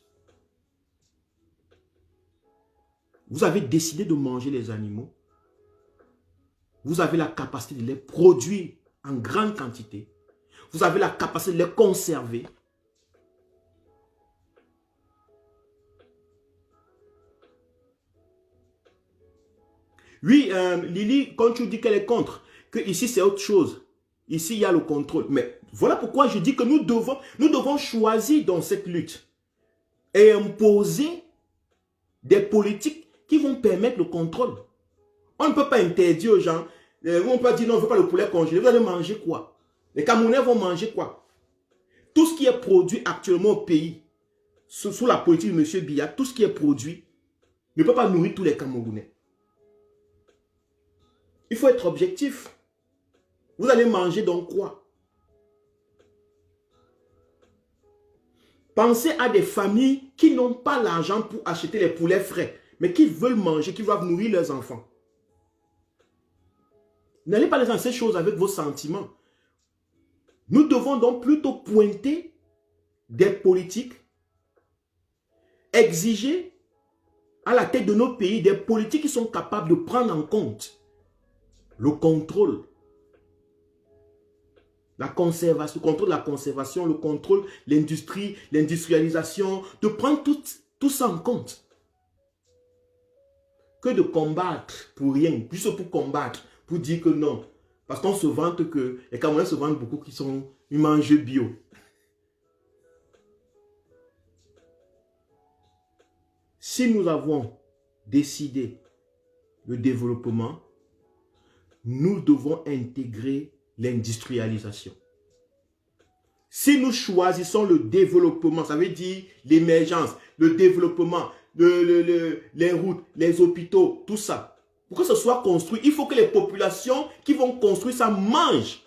Vous avez décidé de manger les animaux. Vous avez la capacité de les produire en grande quantité. Vous avez la capacité de les conserver. Oui, Lily, quand tu dis qu'elle est contre, que ici c'est autre chose. Ici, il y a le contrôle. Mais voilà pourquoi je dis que nous devons choisir dans cette lutte et imposer des politiques qui vont permettre le contrôle. On ne peut pas interdire aux gens. On peut dire non, on ne veut pas le poulet congelé. Vous allez manger quoi? Les Camerounais vont manger quoi? Tout ce qui est produit actuellement au pays, sous la politique de M. Biya, tout ce qui est produit ne peut pas nourrir tous les Camerounais. Il faut être objectif. Vous allez manger donc quoi? Pensez à des familles qui n'ont pas l'argent pour acheter les poulets frais, mais qui veulent manger, qui doivent nourrir leurs enfants. N'allez pas dans ces choses avec vos sentiments. Nous devons donc plutôt pointer des politiques, exiger à la tête de nos pays des politiques qui sont capables de prendre en compte le contrôle, la conservation, le contrôle de la conservation, le contrôle, l'industrie, l'industrialisation, de prendre tout ça en compte. Que de combattre pour rien, juste pour combattre, pour dire que non. Parce qu'on se vante que, les Camerounais se vantent beaucoup ils mangent bio. Si nous avons décidé le développement, nous devons intégrer l'industrialisation. Si nous choisissons le développement, ça veut dire l'émergence, le développement, les routes, les hôpitaux, tout ça. Pour que ce soit construit, il faut que les populations qui vont construire ça mangent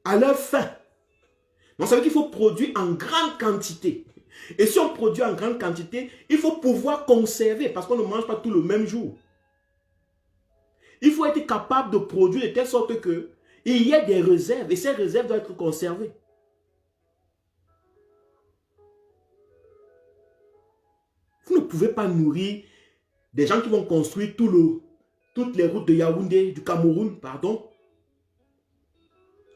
à leur faim. Donc ça veut dire qu'il faut produire en grande quantité. Et si on produit en grande quantité, il faut pouvoir conserver parce qu'on ne mange pas tout le même jour. Il faut être capable de produire de telle sorte que il y ait des réserves et ces réserves doivent être conservées. Vous ne pouvez pas nourrir des gens qui vont construire toutes les routes de Yaoundé, du Cameroun, pardon.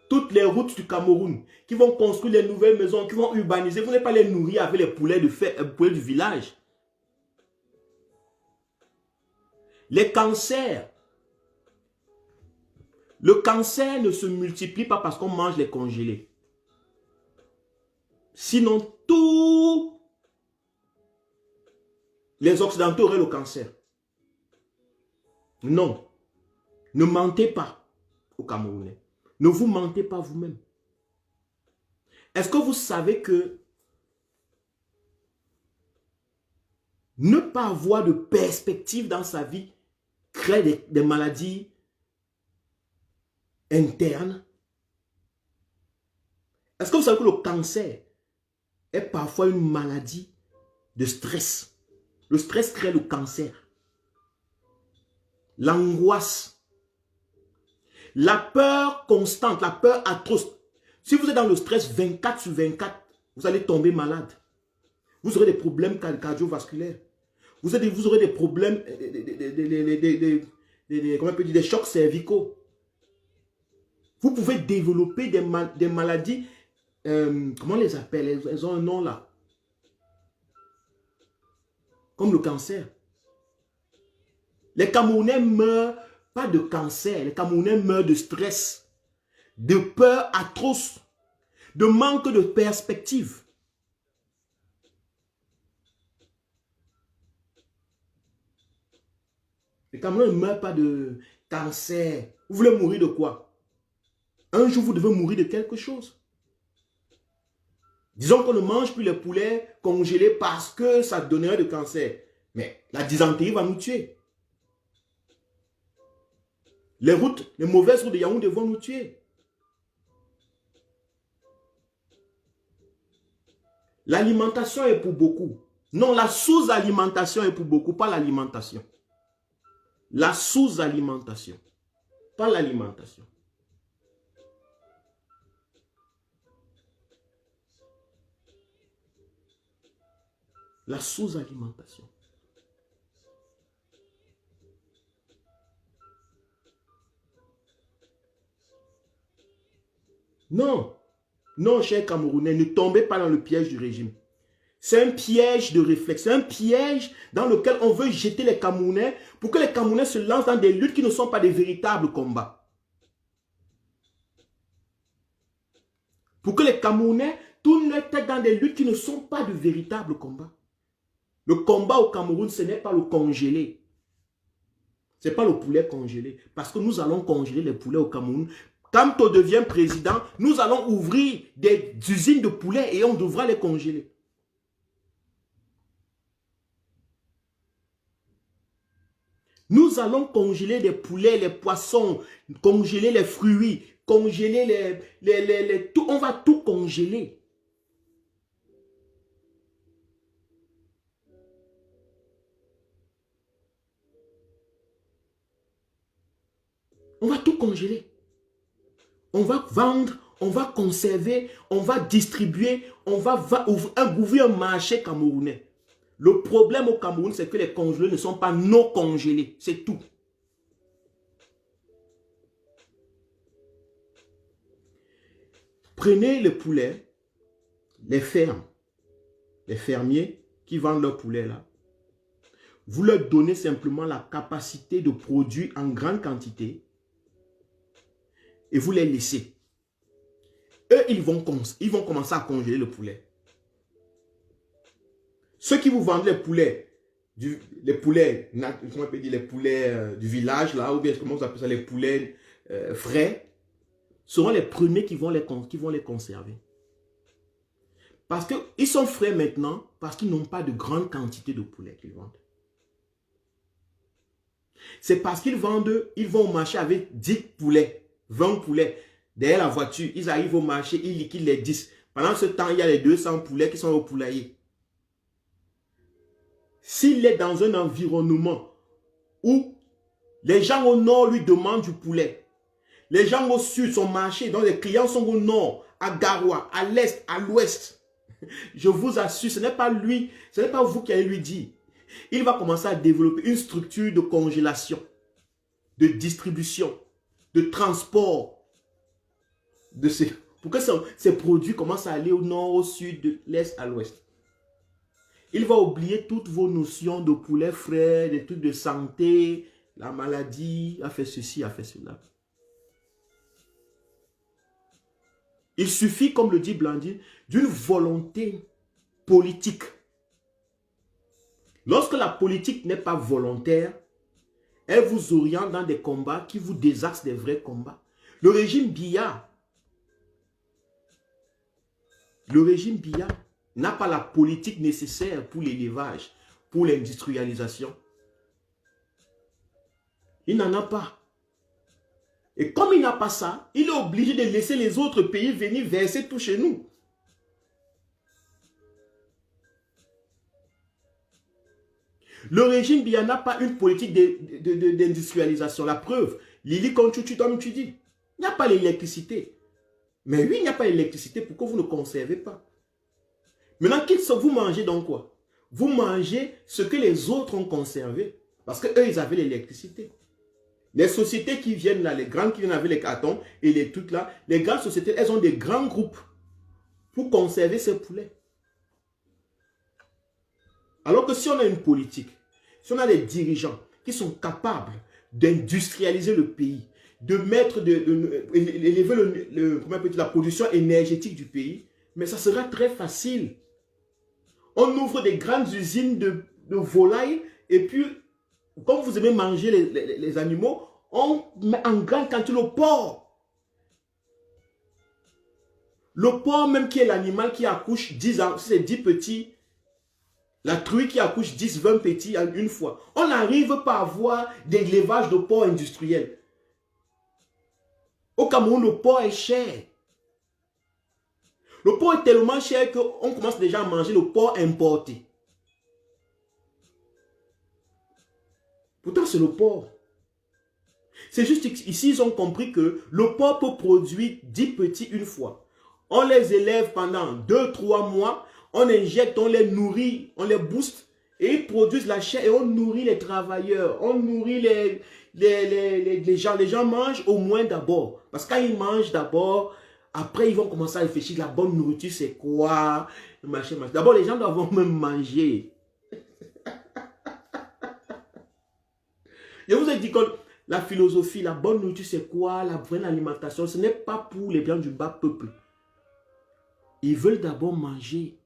Toutes les routes du Cameroun, qui vont construire les nouvelles maisons, qui vont urbaniser. Vous n'allez pas les nourrir avec les poulets du village. Les cancers. Le cancer ne se multiplie pas parce qu'on mange les congelés. Sinon, tous les Occidentaux auraient le cancer. Non. Ne mentez pas aux Camerounais. Ne vous mentez pas vous-même. Est-ce que vous savez que ne pas avoir de perspective dans sa vie crée des maladies internes? Est-ce que vous savez que le cancer est parfois une maladie de stress? Le stress crée le cancer. L'angoisse. La peur constante, la peur atroce. Si vous êtes dans le stress 24 sur 24, vous allez tomber malade. Vous aurez des problèmes cardiovasculaires. Vous aurez des problèmes, comment on peut dire, des chocs cervicaux. Vous pouvez développer des maladies, comment on les appelle? Elles ont un nom là. Comme le cancer. Les Camerounais meurent pas de cancer. Les Camerounais meurent de stress, de peur atroce, de manque de perspective. Les Camerounais ne meurent pas de cancer. Vous voulez mourir de quoi? Un jour, vous devez mourir de quelque chose. Disons qu'on ne mange plus les poulets congelés parce que ça donnerait de cancer. Mais la dysenterie va nous tuer. Les mauvaises routes de Yaoundé vont nous tuer. L'alimentation est pour beaucoup. Non, la sous-alimentation est pour beaucoup, pas l'alimentation. La sous-alimentation, pas l'alimentation. La sous-alimentation. Non, non, chers Camerounais, ne tombez pas dans le piège du régime. C'est un piège de réflexe, c'est un piège dans lequel on veut jeter les Camerounais pour que les Camerounais se lancent dans des luttes qui ne sont pas des véritables combats. Pour que les Camerounais tournent leur tête dans des luttes qui ne sont pas de véritables combats. Le combat au Cameroun, ce n'est pas le congelé. Ce n'est pas le poulet congelé. Parce que nous allons congeler les poulets au Cameroun. Quand on devient président, nous allons ouvrir des usines de poulets et on devra les congeler. Nous allons congeler les poulets, les poissons, congeler les fruits, congeler tout. On va tout congeler. On va tout congeler. On va vendre, on va conserver, on va distribuer, on va ouvrir un marché camerounais. Le problème au Cameroun, c'est que les congelés ne sont pas non congelés. C'est tout. Prenez le poulet, les fermes, les fermiers qui vendent leurs poulets là. Vous leur donnez simplement la capacité de produire en grande quantité et vous les laissez. Eux, ils vont commencer à congeler le poulet. Ceux qui vous vendent les poulets, les poulets du village, là, ou bien comment on appelle ça, les poulets frais, seront les premiers qui vont les conserver. Parce qu'ils sont frais maintenant, parce qu'ils n'ont pas de grande quantité de poulets qu'ils vendent. C'est parce qu'ils vont au marché avec 10 poulets, 20 poulets. Derrière la voiture, ils arrivent au marché, ils liquident les 10. Pendant ce temps, il y a les 200 poulets qui sont au poulailler. S'il est dans un environnement où les gens au nord lui demandent du poulet, les gens au sud, son marché, donc les clients sont au nord, à Garoua, à l'est, à l'ouest, je vous assure, ce n'est pas lui, ce n'est pas vous qui allez lui dire. Il va commencer à développer une structure de congélation, de distribution, de transport, pour que ces produits commencent à aller au nord, au sud, de l'est à l'ouest. Il va oublier toutes vos notions de poulet frais, des trucs de santé, la maladie, a fait ceci, a fait cela. Il suffit, comme le dit Blandine, d'une volonté politique. Lorsque la politique n'est pas volontaire, elle vous oriente dans des combats qui vous désaxent des vrais combats. Le régime Biya n'a pas la politique nécessaire pour l'élevage, pour l'industrialisation. Il n'en a pas. Et comme il n'a pas ça, il est obligé de laisser les autres pays venir verser tout chez nous. Le régime Biya n'a pas une politique d'industrialisation. La preuve, Lili, quand tu dis, il n'y a pas l'électricité. Mais oui, il n'y a pas d'électricité. Pourquoi vous ne conservez pas? Maintenant, vous mangez donc quoi? Vous mangez ce que les autres ont conservé. Parce qu'eux, ils avaient l'électricité. Les sociétés qui viennent là, les grandes qui viennent avec les cartons et les trucs là, les grandes sociétés, elles ont des grands groupes pour conserver ces poulets. Alors que si on a une politique, si on a des dirigeants qui sont capables d'industrialiser le pays, de mettre, élever la production énergétique du pays, mais ça sera très facile. On ouvre des grandes usines de volailles et puis, comme vous aimez manger les animaux, on met en grande quantité le porc. Le porc même qui est l'animal qui accouche 10 ans, si c'est 10 petits, la truie qui accouche 10, 20 petits en une fois. On n'arrive pas à avoir d'élevage de porc industriel. Au Cameroun, le porc est cher. Le porc est tellement cher qu'on commence déjà à manger le porc importé. Pourtant, c'est le porc. C'est juste ici, ils ont compris que le porc peut produire 10 petits une fois. On les élève pendant 2-3 mois, on injecte, on les nourrit, on les booste et ils produisent la chair et on nourrit les travailleurs, on nourrit les gens. Les gens mangent au moins d'abord. Parce que quand ils mangent d'abord, après ils vont commencer à réfléchir, la bonne nourriture c'est quoi? D'abord les gens doivent même manger. Je vous ai dit que la philosophie, la bonne nourriture c'est quoi? La vraie alimentation, ce n'est pas pour les gens du bas peuple. Ils veulent d'abord manger.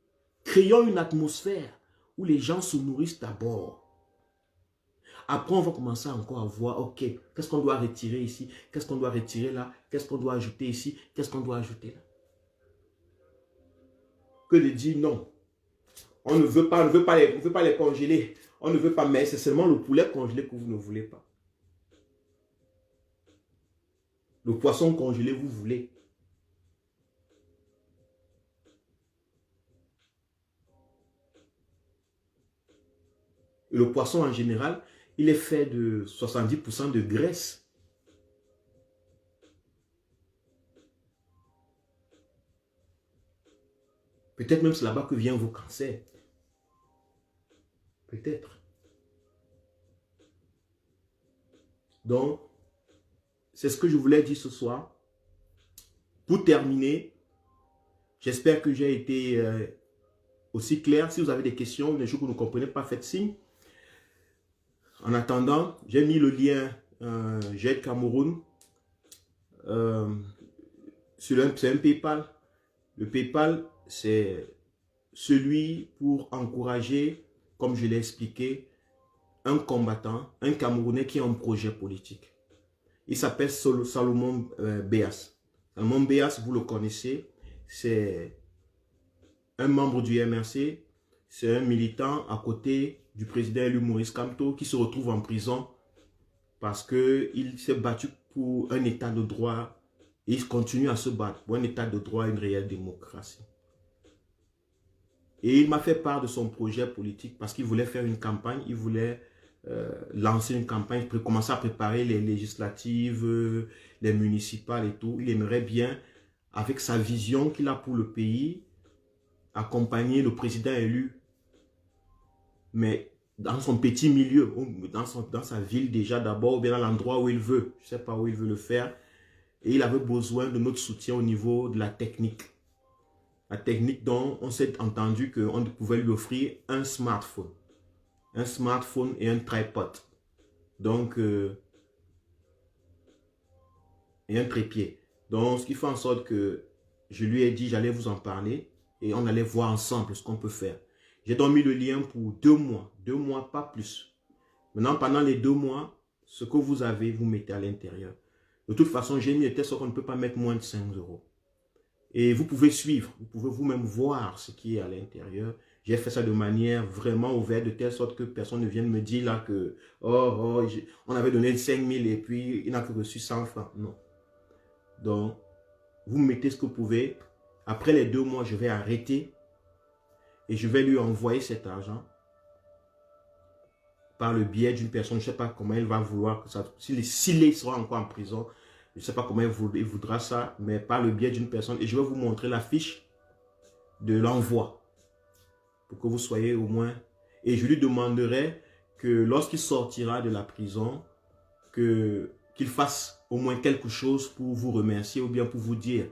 Créons une atmosphère où les gens se nourrissent d'abord. Après, on va commencer encore à voir, ok, qu'est-ce qu'on doit retirer ici? Qu'est-ce qu'on doit retirer là? Qu'est-ce qu'on doit ajouter ici? Qu'est-ce qu'on doit ajouter là? Que de dire non. On ne veut pas les congeler. On ne veut pas, mais c'est seulement le poulet congelé que vous ne voulez pas. Le poisson congelé, vous voulez. Le poisson en général, il est fait de 70% de graisse. Peut-être même c'est là-bas que vient vos cancers. Peut-être. Donc, c'est ce que je voulais dire ce soir. Pour terminer, j'espère que j'ai été aussi clair. Si vous avez des questions, des choses que vous ne comprenez pas, faites signe. En attendant, j'ai mis le lien J'aide Cameroun. C'est un PayPal. Le PayPal, c'est celui pour encourager, comme je l'ai expliqué, un combattant, un Camerounais qui a un projet politique. Il s'appelle Salomon Béas. Salomon Béas, vous le connaissez, c'est un membre du MRC, c'est un militant à côté du président élu Maurice Kamto qui se retrouve en prison parce qu'il s'est battu pour un état de droit et il continue à se battre pour un état de droit et une réelle démocratie. Et il m'a fait part de son projet politique parce qu'il voulait faire une campagne, il voulait lancer une campagne, commencer à préparer les législatives, les municipales et tout. Il aimerait bien, avec sa vision qu'il a pour le pays, accompagner le président élu, mais dans son petit milieu, dans sa ville déjà d'abord, ou bien dans l'endroit où il veut. Je ne sais pas où il veut le faire. Et il avait besoin de notre soutien au niveau de la technique. La technique dont on s'est entendu qu'on pouvait lui offrir un smartphone. Un smartphone et un tripod. Donc, et un trépied. Donc, ce qui fait en sorte que je lui ai dit, j'allais vous en parler et on allait voir ensemble ce qu'on peut faire. J'ai donc mis le lien pour 2 mois, pas plus. Maintenant, pendant les 2 mois, ce que vous avez, vous mettez à l'intérieur. De toute façon, j'ai mis le test qu'on ne peut pas mettre moins de 5 €. Et vous pouvez suivre, vous pouvez vous-même voir ce qui est à l'intérieur. J'ai fait ça de manière vraiment ouverte, de telle sorte que personne ne vienne me dire là que on avait donné 5 000 et puis il n'a que reçu 100 francs. Non. Donc, vous mettez ce que vous pouvez. Après les 2 mois, je vais arrêter et je vais lui envoyer cet argent par le biais d'une personne. Je ne sais pas comment elle va vouloir que ça... S'il sera encore en prison, je ne sais pas comment il voudra ça, mais par le biais d'une personne. Et je vais vous montrer la fiche de l'envoi pour que vous soyez au moins... Et je lui demanderai que lorsqu'il sortira de la prison, qu'il fasse au moins quelque chose pour vous remercier ou bien pour vous dire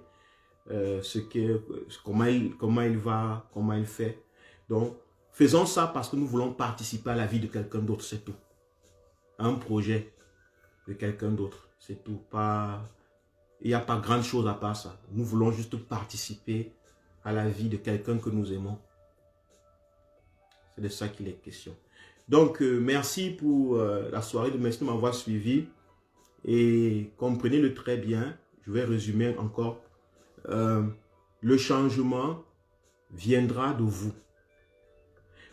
comment il va, comment il fait. Donc, faisons ça parce que nous voulons participer à la vie de quelqu'un d'autre, c'est tout. Un projet de quelqu'un d'autre, c'est tout. Il n'y a pas grande chose à part ça. Nous voulons juste participer à la vie de quelqu'un que nous aimons. C'est de ça qu'il est question. Donc, merci pour la soirée de merci de m'avoir suivi. Et comprenez-le très bien. Je vais résumer encore. Le changement viendra de vous.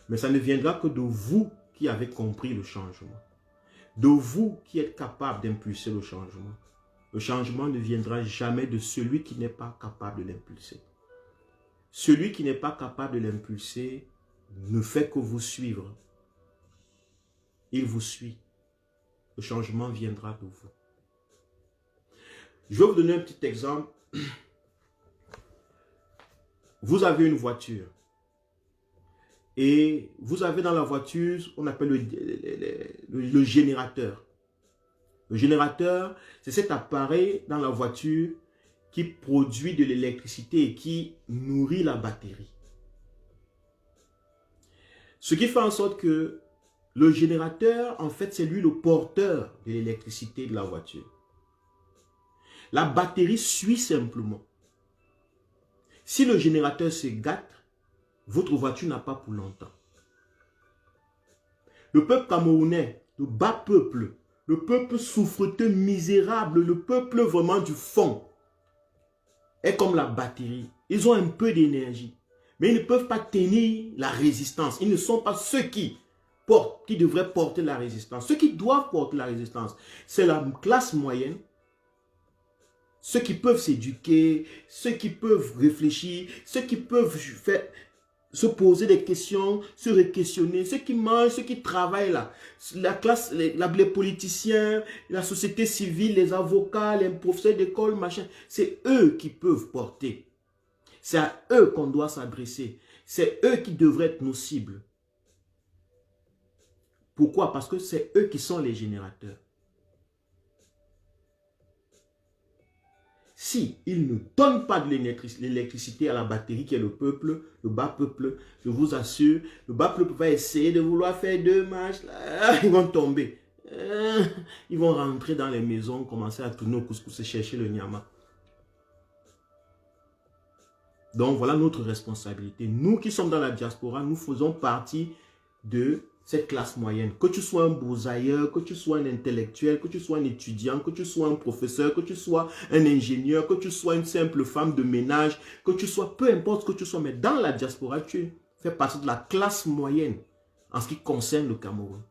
Mais ça ne viendra que de vous qui avez compris le changement. De vous qui êtes capable d'impulser le changement. Le changement ne viendra jamais de celui qui n'est pas capable de l'impulser. Celui qui n'est pas capable de l'impulser ne fait que vous suivre. Il vous suit. Le changement viendra de vous. Je vais vous donner un petit exemple. Vous avez une voiture. Et vous avez dans la voiture, on appelle le générateur. Le générateur, c'est cet appareil dans la voiture qui produit de l'électricité et qui nourrit la batterie. Ce qui fait en sorte que le générateur, en fait, c'est lui le porteur de l'électricité de la voiture. La batterie suit simplement. Si le générateur se gâte, votre voiture n'a pas pour longtemps. Le peuple camerounais, le bas peuple, le peuple souffreteux, misérable, le peuple vraiment du fond, est comme la batterie. Ils ont un peu d'énergie, mais ils ne peuvent pas tenir la résistance. Ils ne sont pas ceux qui devraient porter la résistance. Ceux qui doivent porter la résistance, c'est la classe moyenne, ceux qui peuvent s'éduquer, ceux qui peuvent réfléchir, ceux qui peuvent se poser des questions, se re-questionner, ceux qui mangent, ceux qui travaillent là, la classe, les politiciens, la société civile, les avocats, les professeurs d'école, machin, c'est eux qui peuvent porter. C'est à eux qu'on doit s'adresser. C'est eux qui devraient être nos cibles. Pourquoi? Parce que c'est eux qui sont les générateurs. Si ils ne donnent pas de l'électricité à la batterie qui est le peuple, le bas peuple, je vous assure, le bas peuple va essayer de vouloir faire 2 marches, là, ils vont tomber. Ils vont rentrer dans les maisons, commencer à tourner au couscous et chercher le nyama. Donc voilà notre responsabilité. Nous qui sommes dans la diaspora, nous faisons partie de cette classe moyenne. Que tu sois un broussailleur, que tu sois un intellectuel, que tu sois un étudiant, que tu sois un professeur, que tu sois un ingénieur, que tu sois une simple femme de ménage, que tu sois, peu importe ce que tu sois, mais dans la diaspora, tu fais partie de la classe moyenne en ce qui concerne le Cameroun.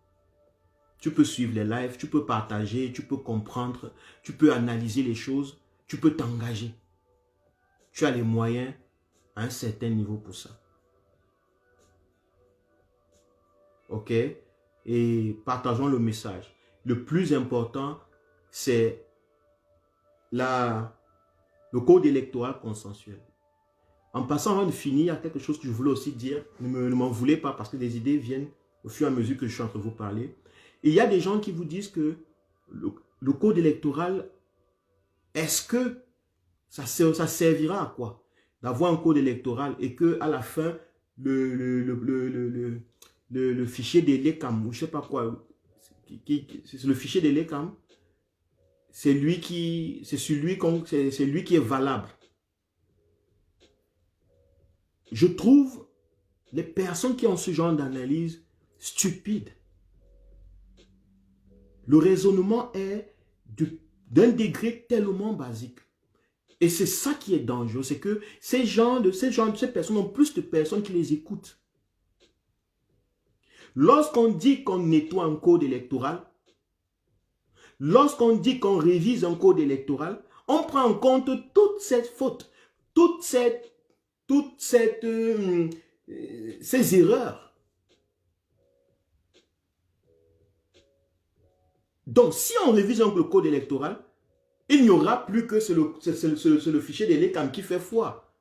Tu peux suivre les lives, tu peux partager, tu peux comprendre, tu peux analyser les choses, tu peux t'engager. Tu as les moyens à un certain niveau pour ça. Ok? Et partageons le message. Le plus important, c'est le code électoral consensuel. En passant, avant de finir, il y a quelque chose que je voulais aussi dire. Ne m'en voulez pas parce que les idées viennent au fur et à mesure que je suis en train de vous parler. Et il y a des gens qui vous disent que le code électoral, est-ce que ça servira à quoi? D'avoir un code électoral et qu'à la fin, le fichier de l'ECAM, ou je ne sais pas quoi, le fichier de l'ECAM, c'est lui qui est valable. Je trouve les personnes qui ont ce genre d'analyse stupides. Le raisonnement est d'un degré tellement basique. Et c'est ça qui est dangereux, c'est que ces personnes ont plus de personnes qui les écoutent. Lorsqu'on dit qu'on nettoie un code électoral, lorsqu'on dit qu'on révise un code électoral, on prend en compte toute cette faute, ces erreurs. Donc, si on révise donc le code électoral, il n'y aura plus que c'est le fichier de l'ECAM qui fait foi.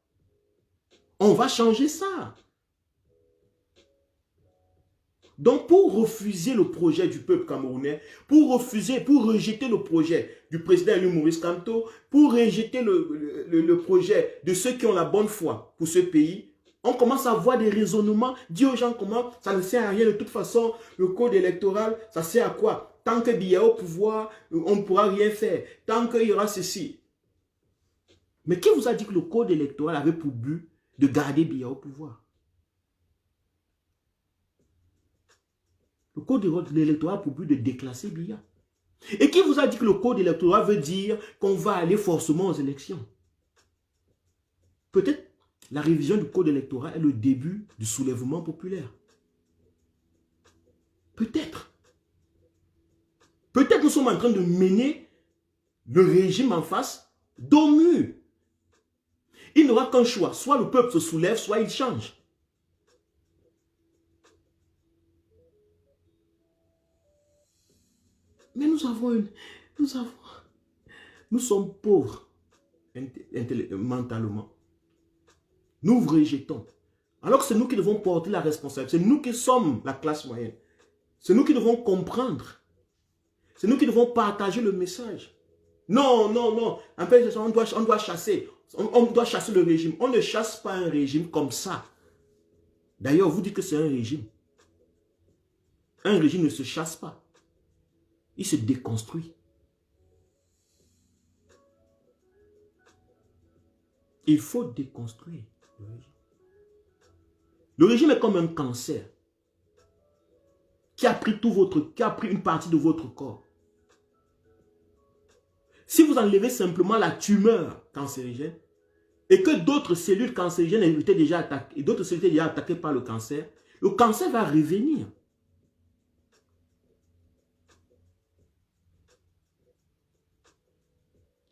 On va changer ça. Donc, pour refuser le projet du peuple camerounais, pour rejeter le projet du président élu Maurice Kamto, pour rejeter le projet de ceux qui ont la bonne foi pour ce pays, on commence à avoir des raisonnements, dire aux gens comment ça ne sert à rien de toute façon, le code électoral, ça sert à quoi? Tant que Biya au pouvoir, on ne pourra rien faire. Tant qu'il y aura ceci. Mais qui vous a dit que le code électoral avait pour but de garder Biya au pouvoir? Le code électoral a pour but de déclasser Biya. Et qui vous a dit que le code électoral veut dire qu'on va aller forcément aux élections? Peut-être la révision du code électoral est le début du soulèvement populaire. Peut-être. Peut-être nous sommes en train de mener le régime en face d'au mur. Il n'aura qu'un choix. Soit le peuple se soulève, soit il change. Mais nous sommes pauvres mentalement. Nous vous rejetons. Alors que c'est nous qui devons porter la responsabilité. C'est nous qui sommes la classe moyenne. C'est nous qui devons comprendre. C'est nous qui devons partager le message. Non, non, non. En fait, on doit chasser. On doit chasser le régime. On ne chasse pas un régime comme ça. D'ailleurs, vous dites que c'est un régime. Un régime ne se chasse pas. Il se déconstruit. Il faut déconstruire le régime. Le régime est comme un cancer qui a pris une partie de votre corps. Si vous enlevez simplement la tumeur cancérigène et que d'autres cellules cancérigènes étaient déjà attaquées, d'autres cellules étaient déjà attaquées par le cancer va revenir.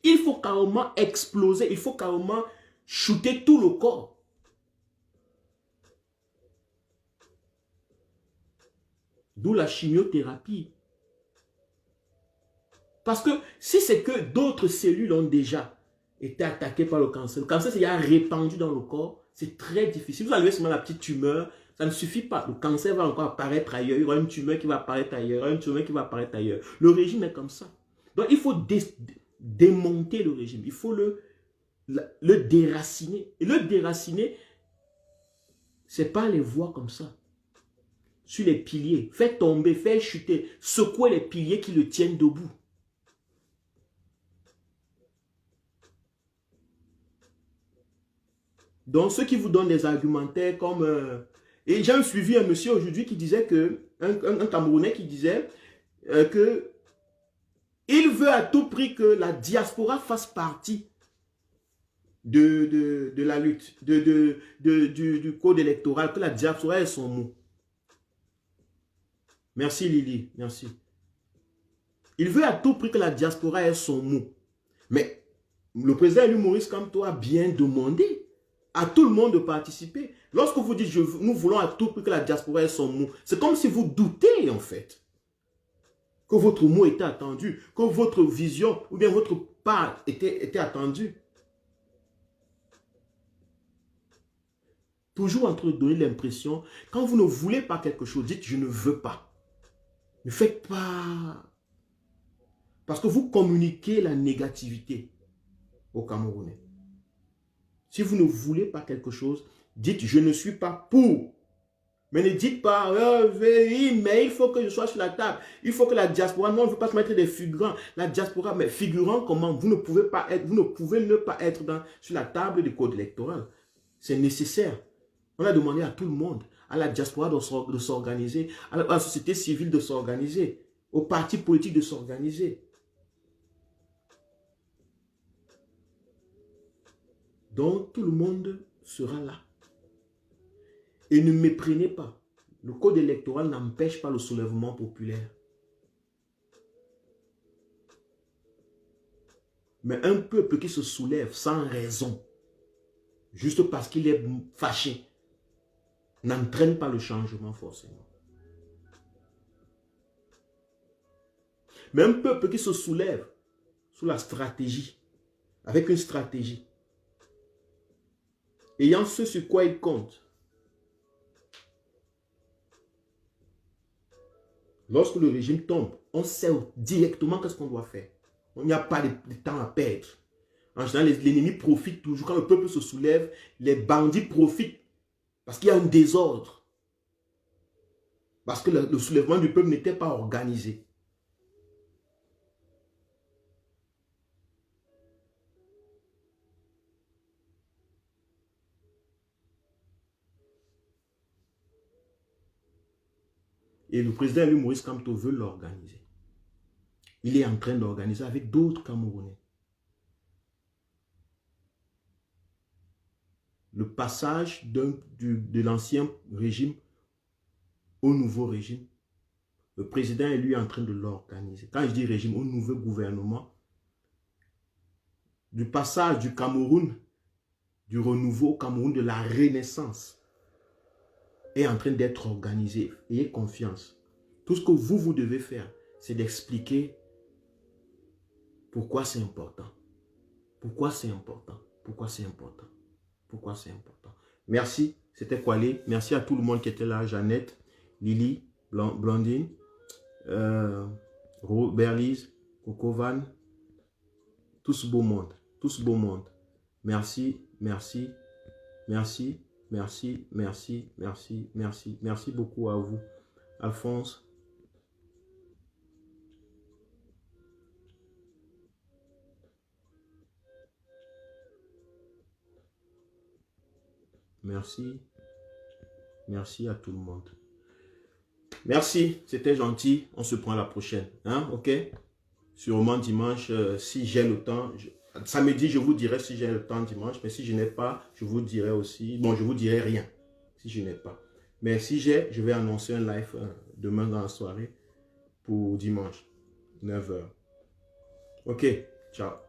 Il faut carrément exploser, il faut carrément shooter tout le corps. D'où la chimiothérapie. Parce que si c'est que d'autres cellules ont déjà été attaquées par le cancer s'est déjà répandu dans le corps, c'est très difficile. Vous enlevez seulement la petite tumeur, ça ne suffit pas. Le cancer va encore apparaître ailleurs, il y aura une tumeur qui va apparaître ailleurs, il y aura une tumeur qui va apparaître ailleurs. Le régime est comme ça. Donc il faut démonter le régime, il faut le déraciner. Et le déraciner, c'est pas les voies comme ça. Sur les piliers, faire tomber, faire chuter, secouer les piliers qui le tiennent debout. Donc, ceux qui vous donnent des argumentaires comme... et j'ai suivi un monsieur aujourd'hui qui disait que... Un Camerounais qui disait que... Il veut à tout prix que la diaspora fasse partie de la lutte, du code électoral, que la diaspora ait son mot. Merci Lily, merci. Il veut à tout prix que la diaspora ait son mot. Mais le président élu Maurice Kamto a bien demandé à tout le monde de participer. Lorsque vous dites nous voulons à tout prix que la diaspora ait son mot, c'est comme si vous doutez en fait que votre mot était attendu, que votre vision ou bien votre part était attendue. Toujours en train de donner l'impression, quand vous ne voulez pas quelque chose, dites je ne veux pas. Ne faites pas. Parce que vous communiquez la négativité aux Camerounais. Si vous ne voulez pas quelque chose, dites je ne suis pas pour. Mais ne dites pas, mais il faut que je sois sur la table. Il faut que la diaspora, non, on ne veut pas se mettre des figurants. La diaspora, mais figurant comment? Vous ne pouvez pas être, vous ne pouvez ne pas être sur la table du code électoral. C'est nécessaire. On a demandé à tout le monde, à la diaspora de s'organiser, à la société civile de s'organiser, aux partis politiques de s'organiser. Donc, tout le monde sera là. Et ne méprenez pas. Le code électoral n'empêche pas le soulèvement populaire. Mais un peuple qui se soulève sans raison, juste parce qu'il est fâché, n'entraîne pas le changement forcément. Mais un peuple qui se soulève sous la stratégie, avec une stratégie, ayant ce sur quoi il compte, lorsque le régime tombe, on sait directement qu'est-ce qu'on doit faire. Il n'y a pas de temps à perdre. En général, l'ennemi profite toujours. Quand le peuple se soulève, les bandits profitent. Parce qu'il y a un désordre. Parce que le soulèvement du peuple n'était pas organisé. Et le président Louis Maurice Kamto veut l'organiser. Il est en train d'organiser avec d'autres Camerounais. Le passage de l'ancien régime au nouveau régime, le président est lui en train de l'organiser. Quand je dis régime, au nouveau gouvernement, du passage du Cameroun, du renouveau au Cameroun, de la renaissance, est en train d'être organisé. Ayez confiance. Tout ce que vous devez faire, c'est d'expliquer pourquoi c'est important. Pourquoi c'est important. Pourquoi c'est important. Pourquoi c'est important. Merci, c'était Kwale. Merci à tout le monde qui était là. Jeannette, Lily, Blandine, Berlise, Cocovan, tout ce beau monde. Tout ce beau monde. Merci, merci, merci, merci, merci, merci, merci. Merci beaucoup à vous. Alphonse. Merci. Merci à tout le monde. Merci, c'était gentil. On se prend la prochaine. Hein? Ok? Sûrement dimanche, si j'ai le temps. Samedi, je vous dirai si j'ai le temps dimanche. Mais si je n'ai pas, je vous dirai aussi. Bon, je vous dirai rien si je n'ai pas. Mais si j'ai, je vais annoncer un live demain dans la soirée pour dimanche, 9 h. Ok, ciao.